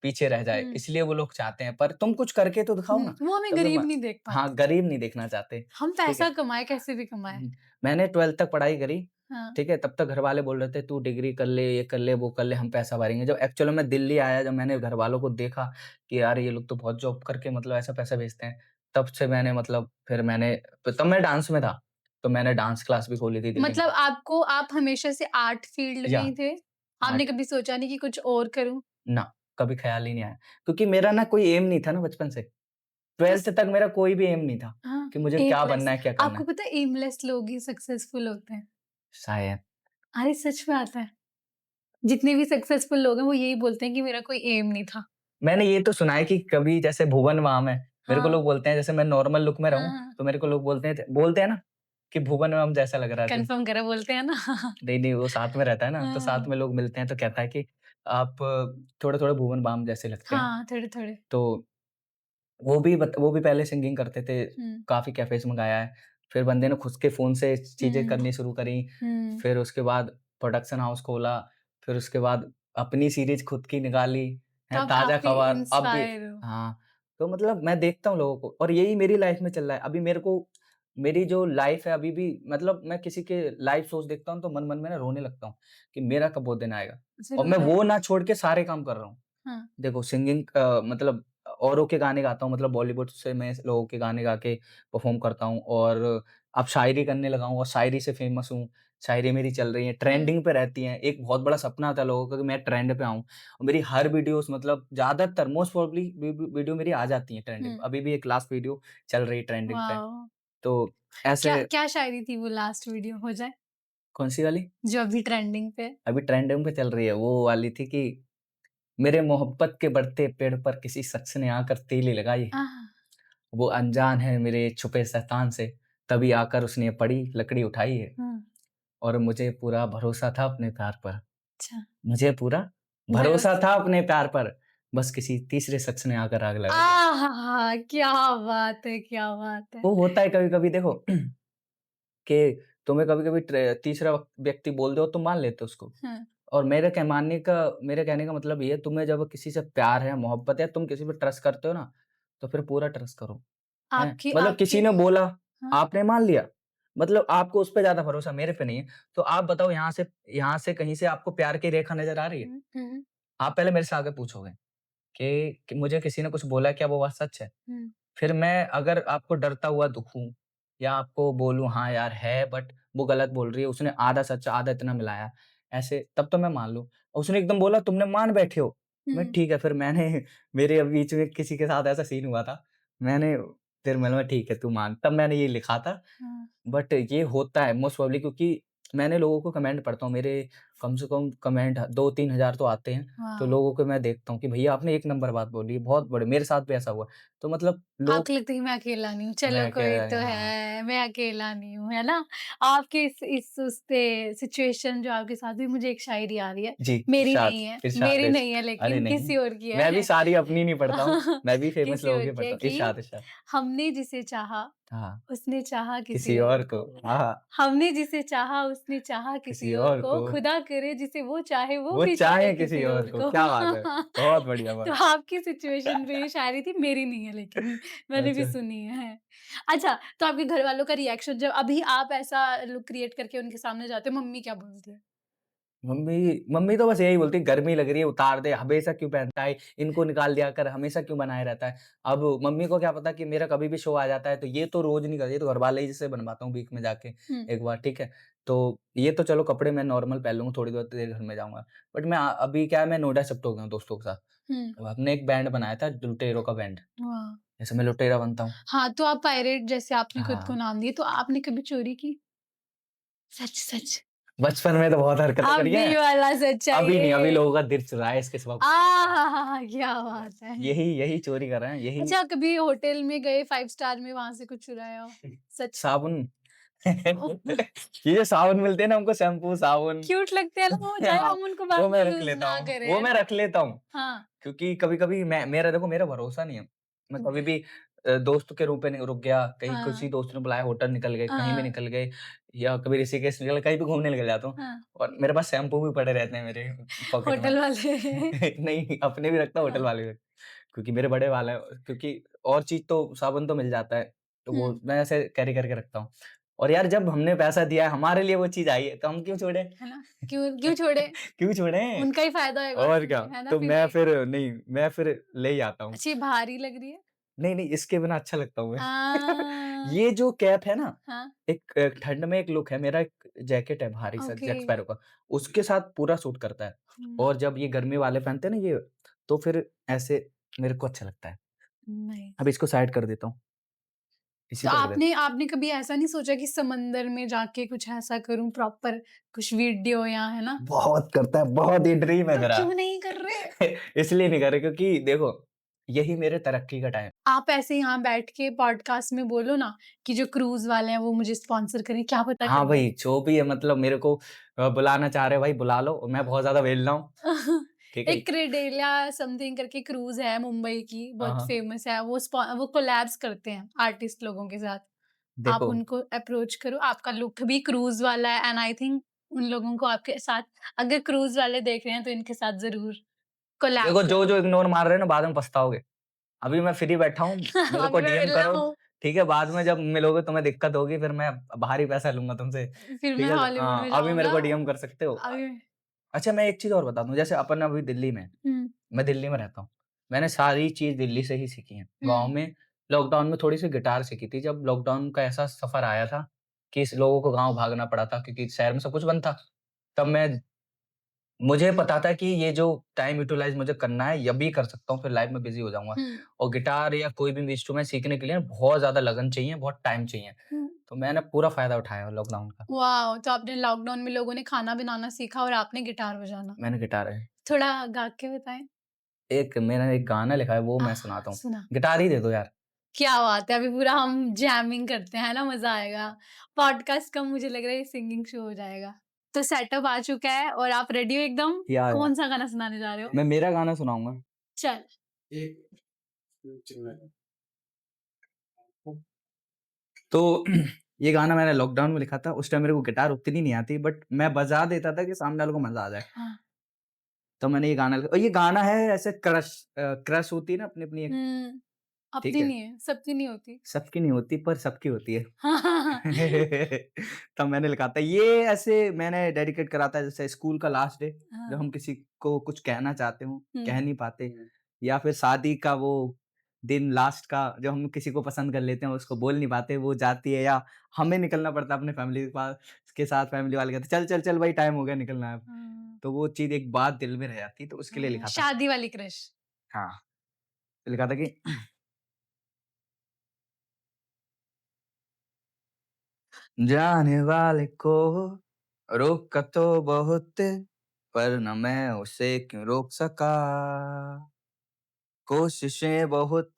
B: पीछे रह जाए,
A: हुँ,
B: इसलिए वो लोग चाहते हैं, पर तुम कुछ करके तो दिखाओ ना।
A: वो हमें
B: तब
A: गरीब
B: तुम
A: नहीं देख
B: हाँ,
A: पाते।
B: गरीब नहीं देखना चाहते,
A: हम
B: ठीक
A: पैसा
B: है?
A: कमाएँ, कैसे भी कमाएँ।
B: मैंने 12th तक पढ़ाई करी,
A: हाँ।
B: ठीक है? तब तक घरवाले बोल रहे थे तू डिग्री कर ले, ये कर ले, वो कर ले, हम पैसा भरेंगे। जब एक्चुअल में दिल्ली आया, जब मैंने घरवालों को देखा कि यार ये लोग तो बहुत जॉब करके मतलब ऐसा पैसा भेजते हैं, तब से मैंने मतलब फिर मैंने तब मैं डांस में था, तो मैंने डांस क्लास भी खोली थी दिल्ली में।
A: मतलब आपको आप हमेशा से आर्ट फील्ड में
B: या
A: ही थे? आपने
B: आर्ट
A: कभी सोचा नहीं कि कुछ और करूँ?
B: ना, कभी ख़्याल ही नहीं आया, क्योंकि मेरा ना कोई एम नहीं था ना बचपन से।
A: बस
B: 12th तक मेरा कोई भी एम नहीं था
A: हाँ,
B: कि मुझे क्या बनना
A: एमलेस
B: है, क्या करना
A: आपको
B: है।
A: पता है एमलेस लोग ही सक्सेसफुल होते हैं।
B: शायद
A: अरे सच में आता है। जितने भी सक्सेसफुल लोग हैं वो यही बोलते हैं कि मेरा कोई एम नहीं था।
B: मैंने ये तो सुना है कि कभी जैसे भुवन बाम है, मेरे को
A: हाँ।
B: लोग बोलते हैं जैसे मैं नॉर्मल लुक में
A: हाँ,
B: रहूँ,
A: हाँ।
B: तो मेरे को लोग बोलते हैं ना कि भुवन बाम जैसा लग रहा है तू।
A: कन्फर्म करा बोलते हैं ना।
B: नहीं, नहीं वो साथ में रहता है ना, तो साथ
A: हाँ।
B: में लोग मिलते हैं तो कहता है कि आप थोड़े-थोड़े भुवन बाम जैसे लगते हैं।
A: हाँ, थोड़े-थोड़े।
B: तो वो भी पहले सिंगिंग करते थे,
A: हुँ,
B: काफ़ी कैफ़ेज़ में गाया है। फिर बंदे ने खुद के फ़ोन से चीज़ें
A: हुँ,
B: करनी शुरू करी,
A: हुँ।
B: फिर उसके बाद प्रोडक्शन हाउस खोला, फिर उसके बाद अपनी सीरीज़ खुद की निकाली,
A: तो
B: हैं
A: आप
B: ताज़ा
A: काफ़ी
B: खबर अब भी
A: इंस्पायर हो।
B: हाँ, तो मतलब मैं देखता हूँ लोगों को और यही मेरी लाइफ़ में चल रहा है। अभी मेरे को मेरी जो लाइफ़ है अभी भी मतलब मैं किसी के लाइव शोज़ देखता हूँ तो मन-मन में ना रोने लगता हूँ, कि मेरा कब वो दिन आएगा और मैं
A: ज़रूर
B: वो
A: आएगा।
B: ना छोड़ के सारे काम कर रहा हूँ।
A: हाँ।
B: देखो सिंगिंग मतलब औरों के गाने गाता हूँ मतलब बॉलीवुड से मैं लोगों के गाने गा के परफ़ॉर्म करता हूँ और अब शायरी करने लगा हूँ और शायरी से फ़ेमस हूँ। शायरी मेरी चल रही है,
A: हुँ,
B: ट्रेंडिंग पे रहती हैं। एक बहुत बड़ा सपना था लोगों का कि मैं ट्रेंड पे आऊँ और मेरी हर वीडियोज़ मतलब ज़्यादातर मोस्ट प्रोबेबली वीडियो मेरी आ जाती है ट्रेंडिंग पे।
A: हुँ।
B: अभी भी एक लास्ट वीडियो चल रही है ट्रेंडिंग पे।
A: वॉव!
B: तो
A: क्या
B: ऐसे
A: क्या शायरी थी वो लास्ट वीडियो हो जाए?
B: कौन-सी वाली?
A: जो अभी ट्रेंडिंग पे है?
B: अभी ट्रेंडिंग पे चल रही है, वो वाली थी कि मेरे मोहब्बत के बढ़ते पेड़ पर किसी शख्स ने आकर तीली लगाई।
A: आह!
B: वो अनजान है मेरे छुपे शैतान से, तभी आकर उसने पड़ी लकड़ी उठाई है
A: हुँ,
B: और मुझे पूरा भरोसा था अपने प्यार पर।
A: अच्छा।
B: मुझे पूरा भरोसा
A: भरोसा
B: था अपने प्यार पर, बस किसी तीसरे शख्स ने आकर आग लगा दिया।
A: आहाहा! क्या बात है, क्या बात है।
B: वो होता है कभी-कभी देखो कि तुम्हें कभी-कभी तीसरा व्यक्ति बोल दे और तुम मान लेते हो उसको।
A: हाँ,
B: और मेरे कहने का मतलब ये है तुम्हें जब किसी से प्यार है, मोहब्बत है, तुम किसी पे ट्रस्ट करते हो ना, तो फिर पूरा ट्रस्ट करो। हैं?
A: आपके
B: मतलब
A: आपके
B: किसी ने बोला,
A: हाँ,
B: आपने मान लिया। मतलब आपको उस पे ज़्यादा भरोसा मेरे पे नहीं है। तो आप बताओ यहाँ से कहीं से आपको प्यार की रेखा नज़र आ रही है?
A: हुँ, हुँ,
B: आप पहले मेरे से आके पूछोगे कि मुझे किसी ने कुछ बोला है, क्या वो बात सच है?
A: हुँ,
B: फिर मैं अगर आपको डरता हुआ दिखूँ या आपको बोलूँ हाँ यार है बट वो गलत बोल रही है, उसने आधा सच आधा इतना मिलाया, ऐसे तब तो मैं मान लूँ। उसने एकदम बोला तुमने मान बैठे हो। मैं
A: हुँ,
B: ठीक है फिर मैंने मेरे अभी बीच में किसी के साथ ऐसा सीन हुआ था। मैंने फिर मैंने बोला ठीक है तू मान, तब मैंने ये लिखा था।
A: हाँ,
B: बट ये होता है मोस्ट प्रोबेबली क्योंकि मैंने लोगों को कमेंट पढ़ता हूँ, मेरे कम से कम कमेंट 2-3 हज़ार तो आते हैं। तो
A: वाओ!
B: लोगों को मैं देखता हूँ कि भैया आपने एक नंबर बात बोली, बहुत बड़े मेरे साथ भी ऐसा हुआ। तो मतलब लोग
A: आपको लगता है कि मैं अकेला नहीं हूँ, चलो
B: मैं
A: कोई तो
B: क्या हाँ,
A: है, मैं अकेला नहीं हूँ, है ना? आपके इस उस पे सिचुएशन जो आपके साथ हुई मुझे एक शायरी आ रही है,
B: जी,
A: मेरी
B: इरशाद,
A: नहीं है,
B: इरशाद,
A: मेरी नहीं है
B: अरे
A: लेकिन
B: नहीं,
A: किसी और की
B: मैं भी
A: है।
B: सारी अपनी नहीं पढ़ता हूँ, मैं भी फेमस
A: किसी
B: लोगों
A: और
B: की
A: की है
B: पढ़ता हूँ।
A: कि
B: इरशाद, इरशाद।
A: हमने जिसे चाहा,
B: हाँ,
A: उसने चाहा किसी
B: किसी
A: और
B: और को
A: को।
B: हाँ,
A: हमने जिसे चाहा उसने चाहा
B: किसी
A: किसी और
B: और
A: को,
B: को,
A: खुदा करे जिसे वो चाहे वो
B: वो
A: भी चाहे
B: चाहे किसी
A: किसी
B: और
A: और
B: को,
A: को।
B: क्या बात है! बहुत बढ़िया
A: तो
B: बात।
A: आपकी सिचुएशन पे ये शायरी थी, मेरी नहीं है लेकिन मैंने भी
B: अच्छा।
A: सुनी है। अच्छा, तो आपके घरवालों का रिएक्शन जब अभी आप ऐसा लुक क्रिएट करके उनके सामने जाते हो, मम्मी क्या बोलती है?
B: मम्मी मम्मी तो बस यही बोलती है, "गर्मी लग रही है, उतार दे, हमेशा क्यों पहनता है? इनको निकाल दिया कर, हमेशा क्यों बनाए रहता है?" अब मम्मी को क्या पता कि मेरा कभी भी शो आ जाता है, तो ये तो रोज़ नहीं करती, ये तो घरवाले ही से बनवाता हूँ वीक में जाके
A: हुँ,
B: एक बार, ठीक है? तो ये तो चलो कपड़े मैं नॉर्मल पहन लूँगा, थोड़ी बहुत देर घर में जाऊँगा। बट मैं अभी क्या है, मैं नोएडा शिफ्ट हो गया हूँ दोस्तों के साथ।
A: हुँ,
B: तो हमने एक बैंड बनाया था, लुटेरो का बैंड,
A: वाह!
B: जैसे मैं लुटेरा बनता हूँ।
A: हाँ, तो आप पायरेट जैसे आपने खुद को
B: हाँ,
A: नाम दिया, तो आपने कभी चोरी की? सच, सच।
B: बचपन में तो बहुत हरकतें करी
A: अभी
B: हैं,
A: वाला
B: अभी नहीं, अभी
A: सच्चाई।
B: लोगों का दिल चुराया है इसके सिवा कुछ नहीं करा।
A: आहाहा! क्या बात है।
B: यही यही चोरी कर रहे हैं, यही
A: अच्छा कभी होटल में गए 5 स्टार में वहाँ से कुछ चुराया हो? सच?
B: साबुन
A: ओह!
B: ये जो साबुन मिलते हैं ना हमको शैम्पू, साबुन
A: क्यूट लगते हैं ना वो चाहे
B: हाँ,
A: हम उनको बाद
B: वो
A: में
B: मैं रख
A: यूज़
B: लेता
A: ना
B: हूँ,
A: करें,
B: वो
A: है
B: मैं
A: ना?
B: रख लेता हूँ।
A: हाँ।
B: क्योंकि कभी-कभी मेरा भरोसा नहीं है। मैं
A: हुँ।
B: कभी भी दोस्त के रूम पे नहीं रुक गया, कहीं किसी
A: हाँ,
B: दोस्त ने बुलाया होटल निकल गए, कहीं भी
A: हाँ,
B: निकल गए या कभी ऋषिकेश निकल गए, कहीं भी घूमने निकल जाता हूँ
A: हाँ।
B: और मेरे पास शैम्पू भी पड़े रहते हैं मेरे पॉकेट में।
A: होटल वाले
B: नहीं, अपने भी रखता हूँ, होटल
A: हाँ।
B: वाले भी क्योंकि मेरे बड़े वाल हैं क्योंकि और चीज़ तो साबुन तो मिल जाता है, तो वो
A: हुँ,
B: मैं ऐसे कैरी करके रखता हूँ। और यार जब हमने पैसा दिया है, हमारे लिए वो चीज़ आई है, तो हम क्यों छोड़ें?
A: है ना? क्यों क्यों छोड़े?
B: क्यों छोड़ें?
A: उनका ही फ़ायदा होएगा
B: और
A: उसमें
B: क्या?
A: भी, है ना?
B: तो
A: फिर
B: मैं
A: भी
B: फिर नहीं, मैं फिर ले ही आता हूँ।
A: अच्छी भारी लग रही है।
B: नहीं, नहीं इसके बिना अच्छा लगता हूँ मैं।
A: आ,
B: ये जो कैप है ना,
A: हाँ,
B: एक ठंड में एक लुक है, मेरा एक जैकेट है भारी सा
A: ओके।
B: जैक स्पैरो का, उसके साथ पूरा सूट करता है।
A: हुँ,
B: और जब ये गर्मी वाले पहनते हैं ना ये, तो फिर ऐसे मेरे को अच्छा लगता है। अब
A: नाइस।
B: इसको साइड कर देता हूँ। इसी
A: तो
B: पे लग रहे थे।
A: आपने कभी ऐसा नहीं सोचा कि समंदर में जाके कुछ ऐसा करूँ प्रॉपर कुछ वीडियो या है ना?
B: बहुत करता है, बहुत ये ड्रीम है
A: तो
B: मेरा।
A: क्यों नहीं कर रहे?
B: इसलिए नहीं कर रहे क्योंकि देखो, यही मेरे तरक्की का टाइम।
A: आप ऐसे यहाँ बैठ के पॉडकास्ट में बोलो ना कि जो क्रूज़ वाले हैं वो मुझे स्पॉन्सर करें, क्या पता
B: हाँ
A: कर दें।
B: भाई, जो भी है मतलब मेरे को बुलाना चाह रहे हो भाई बुला लो, मैं बहुत ज़्यादा वेल रहा हूँ, ठीक है?
A: एक क्रेडेलिया समथिंग करके क्रूज़ है मुंबई की,
B: हाँ,
A: बहुत
B: हाँ।
A: फेमस है। वो कोलैब्स करते हैं आर्टिस्ट लोगों के साथ। आप
B: देखो
A: उनको अप्रोच करो, आपका लुक भी क्रूज़ वाला है एंड आई थिंक उन लोगों को आपके साथ अगर क्रूज़ वाले देख रहे हैं तो इनके साथ ज़रूर कोलैब
B: देखो
A: करो।
B: जो-जो इग्नोर मार रहे हैं ना बाद में पछताओगे। अभी मैं फ्री बैठा हूँ, मेरे को
A: अभी मैं
B: डीएम
A: मिल रहा
B: करो,
A: हूँ,
B: ठीक है? बाद में जब मिलोगे तुम्हें दिक्कत होगी फिर मैं भारी पैसा लूँगा तुमसे,
A: फिर
B: ठीक
A: मैं
B: है?
A: हॉलीवुड
B: हाँ,
A: में
B: अभी मेरे
A: जाऊँगा।
B: को डीएम कर सकते हो।
A: अभी
B: अच्छा मैं एक चीज़ और बता दूँ, जैसे अपन अभी दिल्ली में हैं,
A: हुँ,
B: मैं दिल्ली में रहता हूँ। मैंने सारी चीज़ दिल्ली से ही सीखी है। गाँव
A: हुँ,
B: में लॉकडाउन में थोड़ी-सी गिटार सीखी थी, जब लॉकडाउन का ऐसा सफ़र आया था कि इस लोगों को गाँव भागना पड़ा था क्योंकि शहर में सब कुछ बंद था। तब मैं मुझे पता था कि ये जो टाइम यूटिलाइज़ मुझे करना है, ये भी कर सकता हूँ, फिर लाइफ़ में बिज़ी हो जाऊँगा।
A: हुँ,
B: और गिटार या कोई भी इंस्ट्रूमेंट सीखने के लिए बहुत ज़्यादा लगन चाहिए, बहुत टाइम चाहिए।
A: हुँ।
B: तो मैंने पूरा फ़ायदा उठाया लॉकडाउन का।
A: वॉव! तो आपने लॉकडाउन में लोगों ने खाना बनाना सीखा और आपने गिटार बजाना।
B: मैंने गिटार है
A: थोड़ा गा के बताएँ?
B: एक मैंने एक गाना लिखा है, वो मैं सुनाता हूँ।
A: सुना।
B: गिटार ही दे दो यार।
A: क्या बात है! अभी पूरा हम जैमिंग करते हैं, है ना? मज़ा आएगा। पॉडकास्ट का मुझे लग रहा है ये सिंगिंग शो हो जाएगा। तो सेटअप आ चुका है और आप रेडी हो एकदम?
B: या
A: कौन-सा गाना सुनाने जा रहे हो?
B: मैं मेरा गाना सुनाऊँगा।
A: चल।
B: तो ये गाना मैंने लॉकडाउन में लिखा था, उस टाइम मेरे को गिटार उतनी नहीं आती बट मैं बजा देता था कि सामने वाले को मज़ा आ जाए।
A: हाँ।
B: तो मैंने ये गाना लिखा और ये गाना है ऐसे क्रश होती है ना अपनी-अपनी एक,
A: हुँ।
B: ठीक
A: अपनी
B: है?
A: नहीं है, सबकी नहीं होती।
B: सबकी नहीं होती पर सबकी होती है।
A: हाँ, हाँ, हाँ।
B: तब मैंने लिखा था ये ऐसे मैंने डेडिकेट करा था जैसे स्कूल का लास्ट डे जब
A: हाँ।
B: हम किसी को कुछ कहना चाहते हो,
A: हुँ।
B: कह नहीं पाते या फिर शादी का वो दिन लास्ट का जब हम किसी को पसंद कर लेते हैं उसको बोल नहीं पाते, वो जाती है या हमें निकलना पड़ता है अपने फैमिली के पास के साथ, फैमिली वाले कहते हैं, "चल, चल, चल भाई टाइम हो गया निकलना है अब।"
A: हाँ।
B: तो वो चीज़ एक बात दिल में रह जाती है तो उसके लिए
A: हाँ,
B: लिखा था।
A: शादी वाली क्रश।
B: हाँ, तो लिखा था कि जाने वाले को रोका तो बहुत पर न मैं उसे क्यों रोक सका कोशिशें बहुत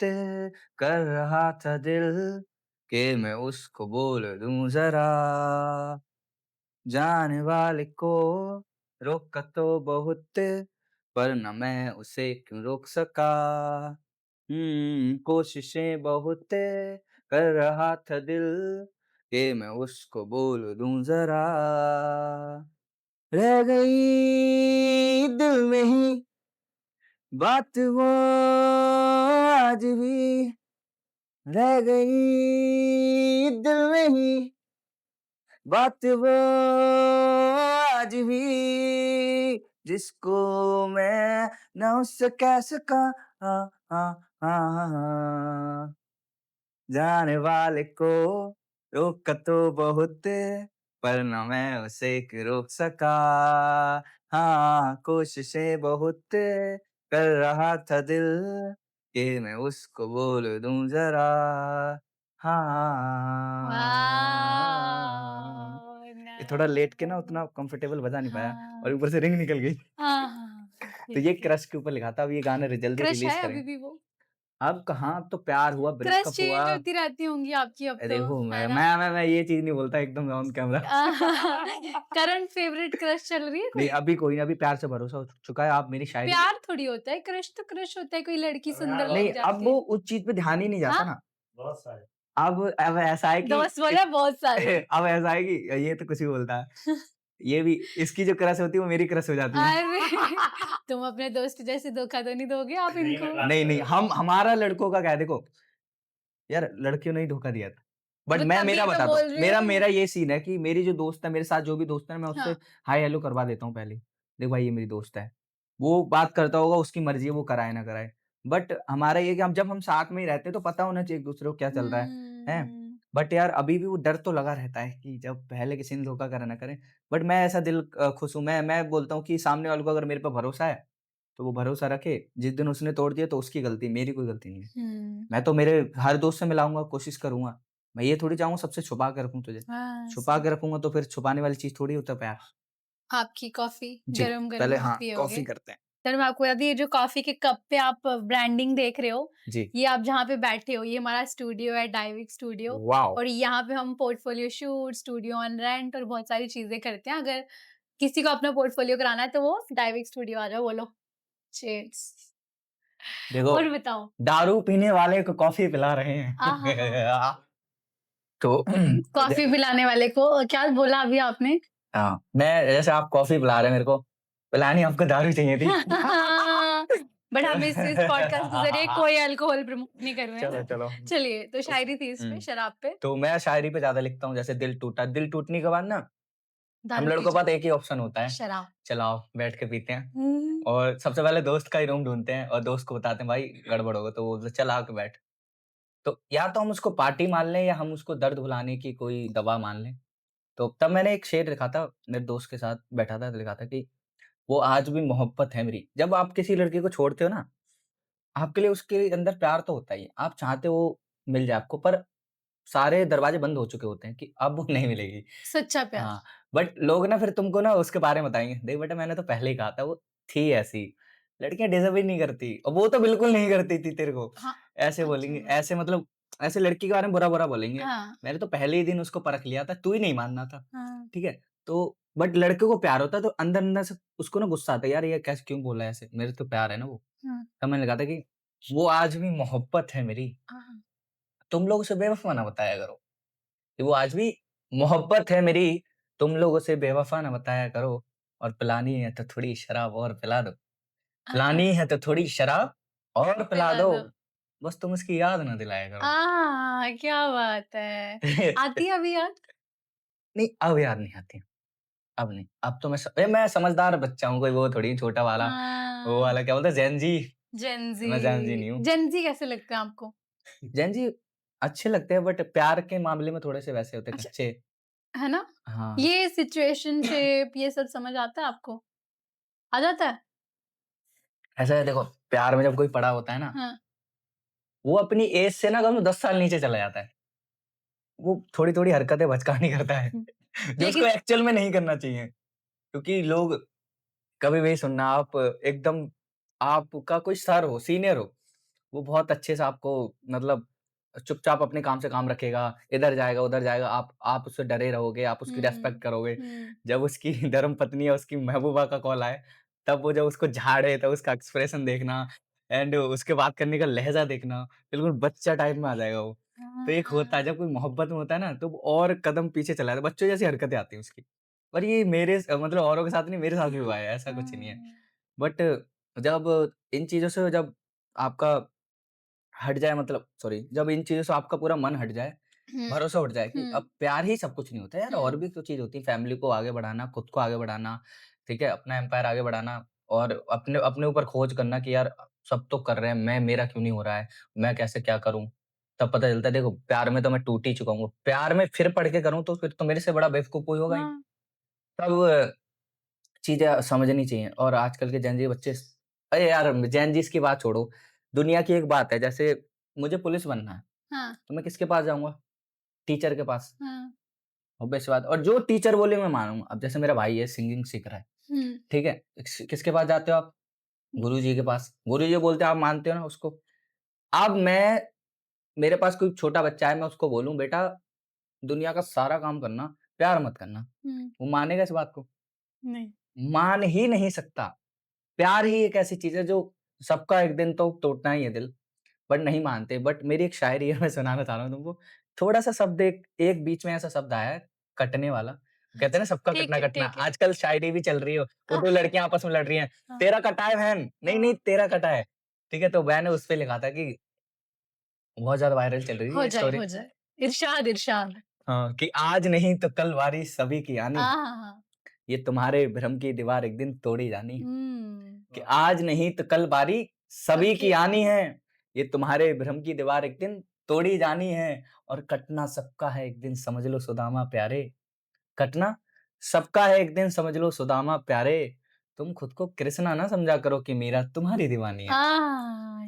B: कर रहा था दिल कि मैं उसको बोल दूं जरा जाने वाले को रोका तो बहुत पर न मैं उसे क्यों रोक सका कोशिशें बहुत कर रहा था दिल कि मैं उसको बोल दूं जरा रह गई दिल में ही बात वो आज भी रह गई दिल में ही बात वो आज भी जिसको मैं ना उससे कह सका हाँ हाँ हाँ हाँ जाने वाले को रोका तो बहुत पर न मैं उसे क्यों रोक सका हाँ कोशिशें बहुत कर रहा था दिल कि मैं उसको बोल दूं जरा हाँ
A: वॉव!
B: ये थोड़ा लेट के ना
A: नाइस।
B: उतना कंफर्टेबल बजा नहीं पाया और
A: हाँ।
B: ऊपर से रिंग निकल गई
A: हाँ, हाँ, हाँ।
B: तो
A: ठीक
B: ये
A: है।
B: क्रश के ऊपर लिखा था अब ये गाना जल्दी
A: क्रश
B: रिलीज
A: है अभी
B: करेंगे
A: भी वो?
B: अब कहाँ अब तो प्यार हुआ
A: क्रश
B: ब्रेकअप हुआ
A: चेंज होती रहती होंगी आपकी अब तो,
B: देखो
A: है
B: मैं
A: ना?
B: मैं मैं मैं ये चीज़ नहीं बोलता एकदम on camera.
A: Current favourite crush चल रही है
B: नहीं,
A: कोई?
B: अभी कोई नहीं, अभी प्यार से भरोसा हो चुका है, आप मेरी शायरी
A: प्यार थोड़ी होता है, क्रश तो क्रश होता है, कोई लड़की सुंदर
B: नहीं,
A: लग
B: अब
A: जाती
B: वो
A: है।
B: उस चीज़ पे ध्यान ही नहीं जाता
A: हाँ?
B: ना। अब ऐसा है कि
A: दोस्त बोले बहुत सारे।
B: अब ऐसा है कि ये तो कुछ भी बोलता है। ये भी इसकी जो क्रश होती है, वो मेरी क्रश हो जाती है।
A: अरे! तुम अपने दोस्त जैसे धोखा तो नहीं दोगे आप इनको?
B: नहीं, नहीं, हम हमारा लड़कों का क्या है देखो, यार लड़कियों ने ही धोखा दिया था। बट
A: तो
B: मैं
A: तभी
B: मेरा
A: तो
B: बताता हूँ,
A: बोल रही
B: मेरा
A: हूँ।
B: मेरा ये सीन है कि मेरी जो दोस्त है, मेरे साथ जो भी दोस्त है, मैं उससे
A: हाँ।
B: हाय हेलो करवा देता हूँ पहले। देख भाई ये मेरी दोस्त है। वो बात करता होगा, उसकी मर्ज़ी है वो कराए ना कराए। बट हमारा ये है कि हम जब हम साथ में ही रहते हैं तो पता होना चाहिए एक-दूसरे को क्या चल रहा है?
A: हुँ।
B: बट यार अभी भी वो डर तो लगा रहता है कि जब पहले किसी ने धोखा करा ना करे। बट मैं ऐसा दिल खुश हूँ, मैं बोलता हूँ कि सामने वाले को अगर मेरे पे भरोसा है, तो वो भरोसा रखे। जिस दिन उसने तोड़ दिया तो उसकी गलती, मेरी कोई गलती नहीं है।
A: हुँ।
B: मैं तो मेरे हर दोस्त से मिलाऊँगा, कोशिश करूँगा। मैं ये थोड़ी चाहूँगा सबसे छुपा के रखूँ तुझे। छुपा के रखूँगा तो फिर छुपाने वाली चीज़ थोड़ी होता है प्यार।
A: आपकी कॉफ़ी
B: जी,
A: गरम-गरम
B: पहले
A: आप
B: हाँ,
A: पियोगे।
B: कॉफ़ी करते हैं।
A: चलो मैं आपको बता दूँ ये जो कॉफ़ी के कप पे आप ब्रांडिंग देख रहे हो,
B: जी,
A: ये आप जहाँ पे बैठे हो ये हमारा स्टूडियो है डाइविक स्टूडियो
B: वॉव!
A: और यहाँ पे हम portfolio shoot, studio on rent और बहुत सारी चीज़ें करते हैं। अगर किसी को अपना पोर्टफोलियो कराना है तो वो डाइविक स्टूडियो आ जाओ बोलो। चीयर्स।
B: देखो,
A: और बताओ?
B: दारू पीने वाले को कॉफ़ी पिला रहे
A: आहाहा!
B: हैं। तो
A: कॉफ़ी पिलाने वाले को क्या बोला अभी आपने?
B: हाँ, मैं जैसे आप कॉफ़ी पिला रहे हैं मेरे को, पिलानी आपको दारू चाहिए थी।
A: बट हम इस पॉडकास्ट के ज़रिए कोई अल्कोहल प्रमोट नहीं कर रहे हैं।
B: चलो, चलो।
A: चलिए, तो
B: तो
A: शायरी थी इस पे,
B: हुँ,
A: शराब पे।
B: तो मैं शायरी पे ज़्यादा लिखता हूँ, जैसे दिल टूटा, दिल टूटने के बाद ना हम
A: दारू पी
B: लड़कों के
A: जाओ,
B: पास एक ही ऑप्शन होता है,
A: शराब।
B: चलो आओ बैठ के पीते हैं।
A: हुँ।
B: और सबसे पहले दोस्त का ही रूम ढूँढते हैं और दोस्त को बताते हैं भाई गड़बड़ होगा तो वो बोलता है चल आके बैठ। तो या तो हम उसको पार्टी मान लें या हम उसको दर्द भुलाने की कोई दवा मान लें। तो तब मैंने एक शेर लिखा था, मेरे दोस्त के साथ बैठा था तो लिखा था कि वो आज भी मोहब्बत है मेरी। जब आप किसी लड़की को छोड़ते हो ना, आपके लिए उसके अंदर प्यार तो होता ही है। आप चाहते हो मिल जाए आपको पर सारे दरवाजे बंद हो चुके होते हैं कि अब वो नहीं मिलेगी।
A: सच्चा प्यार।
B: हाँ, बट लोग ना फिर तुमको ना उसके बारे में बताएँगे, देख बेटा मैंने तो पहले ही कहा था वो थी ऐसी। लड़कियाँ डिज़र्व ही नहीं करती और वो तो बिल्कुल नहीं करती थी तेरे को।
A: हाँ,
B: ऐसे बोलेंगे,
A: अच्छा।
B: ऐसे मतलब ऐसे लड़की के बारे में बुरा-बुरा बोलेंगे।
A: हाँ,
B: मैंने तो पहले ही दिन उसको परख लिया था, तू ही नहीं मानना था।
A: हाँ,
B: ठीक है? तो बट लड़के को प्यार होता है तो अंदर-अंदर से उसको ना गुस्सा आता है, यार ये कैसे क्यों बोला है ऐसे? मेरे तो प्यार है ना वो।
A: हाँ,
B: तब मैंने कहा था कि वो आज भी मोहब्बत है मेरी,
A: हाँ।
B: तुम लोग उसे बेवफ़ा ना बताया करो। कि वो आज भी मोहब्बत है मेरी, तुम लोग उसे बेवफ़ा ना बताया करो और पिलानी है तो थोड़ी शराब और पिला दो।
A: हाँ,
B: पिलानी है तो थोड़ी शराब और पिला
A: पिला
B: दो,
A: दो।
B: बस तुम उसकी याद ना दिलाया करो।
A: क्या बात है! आती है अभी याद?
B: नहीं, अब याद नहीं आती, अब नहीं। अब तो मैं समझदार बच्चा हूँ, कोई वो थोड़ी छोटा वाला, वो
A: हाँ,
B: वाला क्या बोलते हैं जेन ज़ी,
A: जेन
B: मैं जेन ज़ी नहीं
A: ज़ी।
B: हूँ।
A: जेन ज़ी कैसे लगते हैं आपको?
B: जेन ज़ी अच्छे लगते हैं बट प्यार के मामले में थोड़े से वैसे होते हैं
A: अच्छा,
B: कच्चे।
A: है ना?
B: हाँ।
A: ये सिचुएशनशिप ये सब समझ आता है आपको? आ जाता है?
B: ऐसा है देखो, प्यार में जब कोई पड़ा होता है ना,
A: हाँ।
B: वो अपनी एज से ना कम 10 साल नीचे चला जाता है। वो थोड़ी-थोड़ी हरकतें बचकानी करता है,
A: हुँ।
B: जो उसको
A: लेकिन
B: एक्चुअल में नहीं करना चाहिए। क्योंकि लोग कभी भी सुनना आप एकदम आपका कोई सर हो, सीनियर हो, वो बहुत अच्छे से आपको मतलब चुपचाप अपने काम से काम रखेगा, इधर जाएगा, उधर जाएगा, आप उससे डरे रहोगे, आप उसकी रिस्पेक्ट
A: हुँ,
B: करोगे।
A: हुँ।
B: जब उसकी धर्मपत्नी या उसकी महबूबा का कॉल आए, तब वो जब उसको झाड़े, तब उसका एक्सप्रेशन देखना एंड उसके बात करने का लहज़ा देखना, बिल्कुल बच्चा टाइप में आ जाएगा वो। तो एक होता है
A: हाँ।
B: जब कोई मोहब्बत में होता है ना, तो वो और कदम पीछे चला जाता है, बच्चों जैसी हरकतें आती हैं उसकी। पर ये मतलब औरों के साथ नहीं, मेरे साथ भी हुआ है, ऐसा कुछ नहीं है।
A: हाँ।
B: बट जब इन चीज़ों से जब आपका हट जाए मतलब सॉरी जब इन चीज़ों से आपका पूरा मन हट जाए,
A: हुँ,
B: भरोसा उठ जाए कि
A: हुँ,
B: अब प्यार ही सब कुछ नहीं होता है यार, और
A: हुँ।
B: भी तो चीज़ होती है, फैमिली को आगे बढ़ाना, खुद को आगे बढ़ाना, ठीक है? अपना एम्पायर आगे बढ़ाना और अपने अपने ऊपर खोज करना कि यार सब तो कर रहे हैं, मेरा क्यों नहीं हो रहा है? मैं कैसे क्या करूँ? तब पता चलता है देखो प्यार में तो मैं टूट ही चुका हूँ, प्यार में फिर पढ़ के करूँ तो फिर तो मेरे से बड़ा बेवकूफ़ कोई होगा ही नहीं।
A: हाँ।
B: तब चीज़ें समझनी चाहिए और आजकल के जेन ज़ी बच्चे अरे यार जेन ज़ीज़ की बात छोड़ो, दुनिया की एक बात है जैसे मुझे पुलिस बनना है,
A: हाँ,
B: तो मैं किसके पास जाऊँगा? टीचर के पास,
A: हाँ।
B: ऑब्वियस सी बात और जो टीचर बोले मैं मानूँगा। अब जैसे मेरा भाई है सिंगिंग सीख रहा है,
A: हुँ।
B: ठीक है? किसके पास जाते हो आप? गुरुजी के पास। गुरुजी बोलते हैं आप मानते हो ना उसको? अब मेरे पास कोई छोटा बच्चा है मैं उसको बोलूँ बेटा दुनिया का सारा काम करना, प्यार मत करना।
A: हुँ।
B: वो मानेगा इस बात को?
A: नहीं।
B: मान ही नहीं सकता। प्यार ही एक ऐसी चीज़ है जो सबका एक दिन तो टूटना ही है दिल, बट नहीं मानते। बट मेरी एक शायरी है मैं सुनाना चाह रहा हूँ तुमको। थोड़ा-सा शब्द एक एक बीच में ऐसा शब्द आया है, कटने वाला। कहते हैं ना
A: अच्छा,
B: सबका
A: ठीक है,
B: कटना-कटना।
A: ठीक है।
B: आजकल शायरी भी चल रही है, वो 2 लड़कियाँ आपस में लड़ रही हैं,
A: हाँ,
B: तेरा कटा है बहन, नहीं, नहीं
A: हाँ।
B: तेरा कटा है। ठीक है? तो मैंने उसपे लिखा था कि बहुत ज़्यादा वायरल चल रही है
A: हो
B: ये
A: जाए,
B: स्टोरी।
A: हो जाए। इरशाद, इरशाद।
B: हाँ, कि आज नहीं तो कल बारी सभी की आनी,
A: हाँ।
B: ये तुम्हारे भ्रम की दीवार एक दिन तोड़ी जानी।
A: हुँ।
B: कि आज नहीं तो कल बारी सभी
A: सबकी
B: की आनी
A: आनी।
B: है, ये तुम्हारे भ्रम की दीवार एक दिन तोड़ी जानी है और कटना सबका है एक दिन समझ लो सुदामा प्यारे, कटना सबका है एक दिन समझ लो सुदामा प्यारे, तुम खुद को कृष्णा ना समझा करो कि मीरा तुम्हारी दीवानी है।